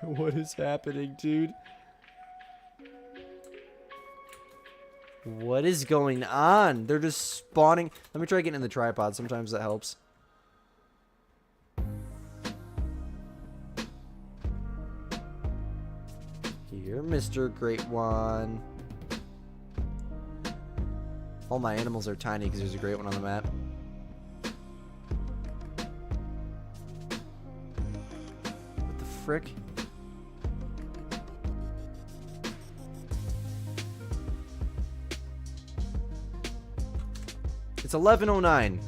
What is happening, dude? What is going on? They're just spawning. Let me try getting in the tripod. Sometimes that helps. Here, Mr. Great One. All my animals are tiny because there's a great one on the map. What the frick? It's 11:09,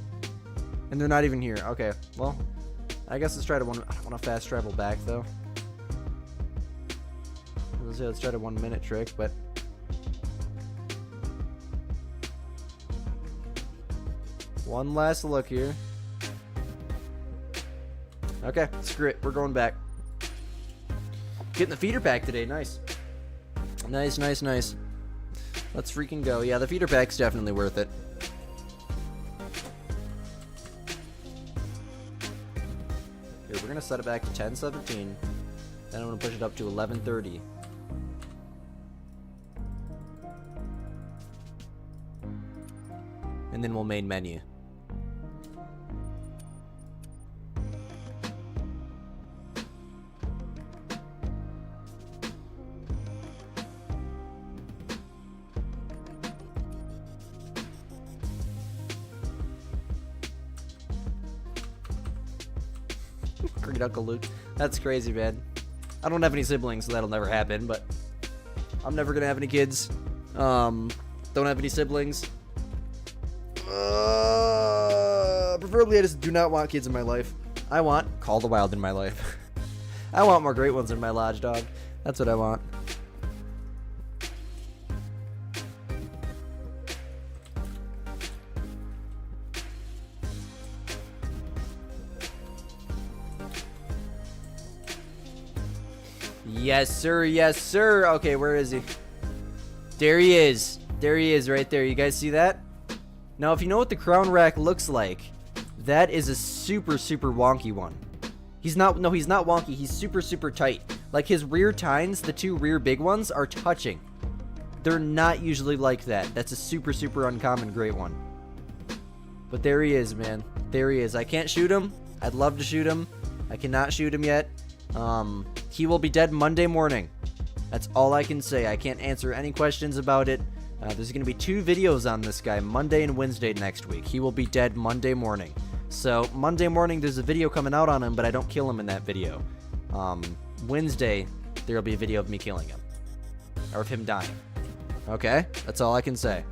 and they're not even here. Okay, well, I guess let's try to I don't want to fast travel back though. Let's try the 1 minute trick, but one last look here. Okay, screw it. We're going back. Getting the feeder pack today. Nice. Nice, nice, nice. Let's freaking go. Yeah, the feeder pack's definitely worth it. Here, we're gonna set it back to 10:17. Then I'm gonna push it up to 11:30. And then we'll main menu. Great Uncle Luke. That's crazy, man. I don't have any siblings, so that'll never happen, but I'm never gonna have any kids. Don't have any siblings. Preferably, I just do not want kids in my life. I want Call the Wild in my life. I want more great ones in my lodge, dog. That's what I want. Yes, sir. Yes, sir. Okay, where is he? There he is. There he is right there. You guys see that? Now, if you know what the crown rack looks like, that is a super, super wonky one. He's not wonky. He's super, super tight. Like his rear tines, the 2 rear big ones, are touching. They're not usually like that. That's a super, super uncommon great one. But there he is, man. There he is. I can't shoot him. I'd love to shoot him. I cannot shoot him yet. He will be dead Monday morning. That's all I can say. I can't answer any questions about it. There's going to be 2 videos on this guy, Monday and Wednesday next week. He will be dead Monday morning. So, Monday morning, there's a video coming out on him, but I don't kill him in that video. Wednesday, there will be a video of me killing him. Or of him dying. Okay? That's all I can say.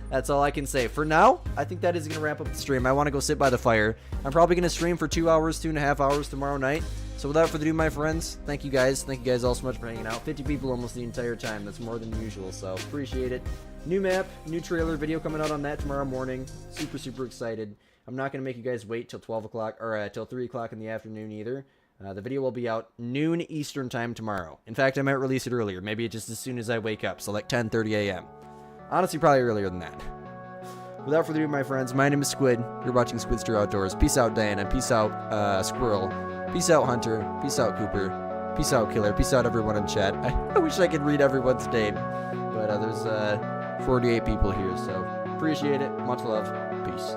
That's all I can say. For now, I think that is going to wrap up the stream. I want to go sit by the fire. I'm probably going to stream for 2 hours, 2.5 hours tomorrow night. So without further ado, my friends, thank you guys. Thank you guys all so much for hanging out. 50 people almost the entire time. That's more than usual, so appreciate it. New map, new trailer, video coming out on that tomorrow morning. Super, super excited. I'm not going to make you guys wait till 12 o'clock, or till 3 o'clock in the afternoon either. The video will be out noon Eastern time tomorrow. In fact, I might release it earlier. Maybe just as soon as I wake up, so like 10:30 a.m. Honestly, probably earlier than that. Without further ado, my friends, my name is Squid. You're watching Squidster Outdoors. Peace out, Diana. Peace out, Squirrel. Peace out, Hunter. Peace out, Cooper. Peace out, Killer. Peace out, everyone in chat. I wish I could read everyone's name. But there's 48 people here, so appreciate it. Much love. Peace.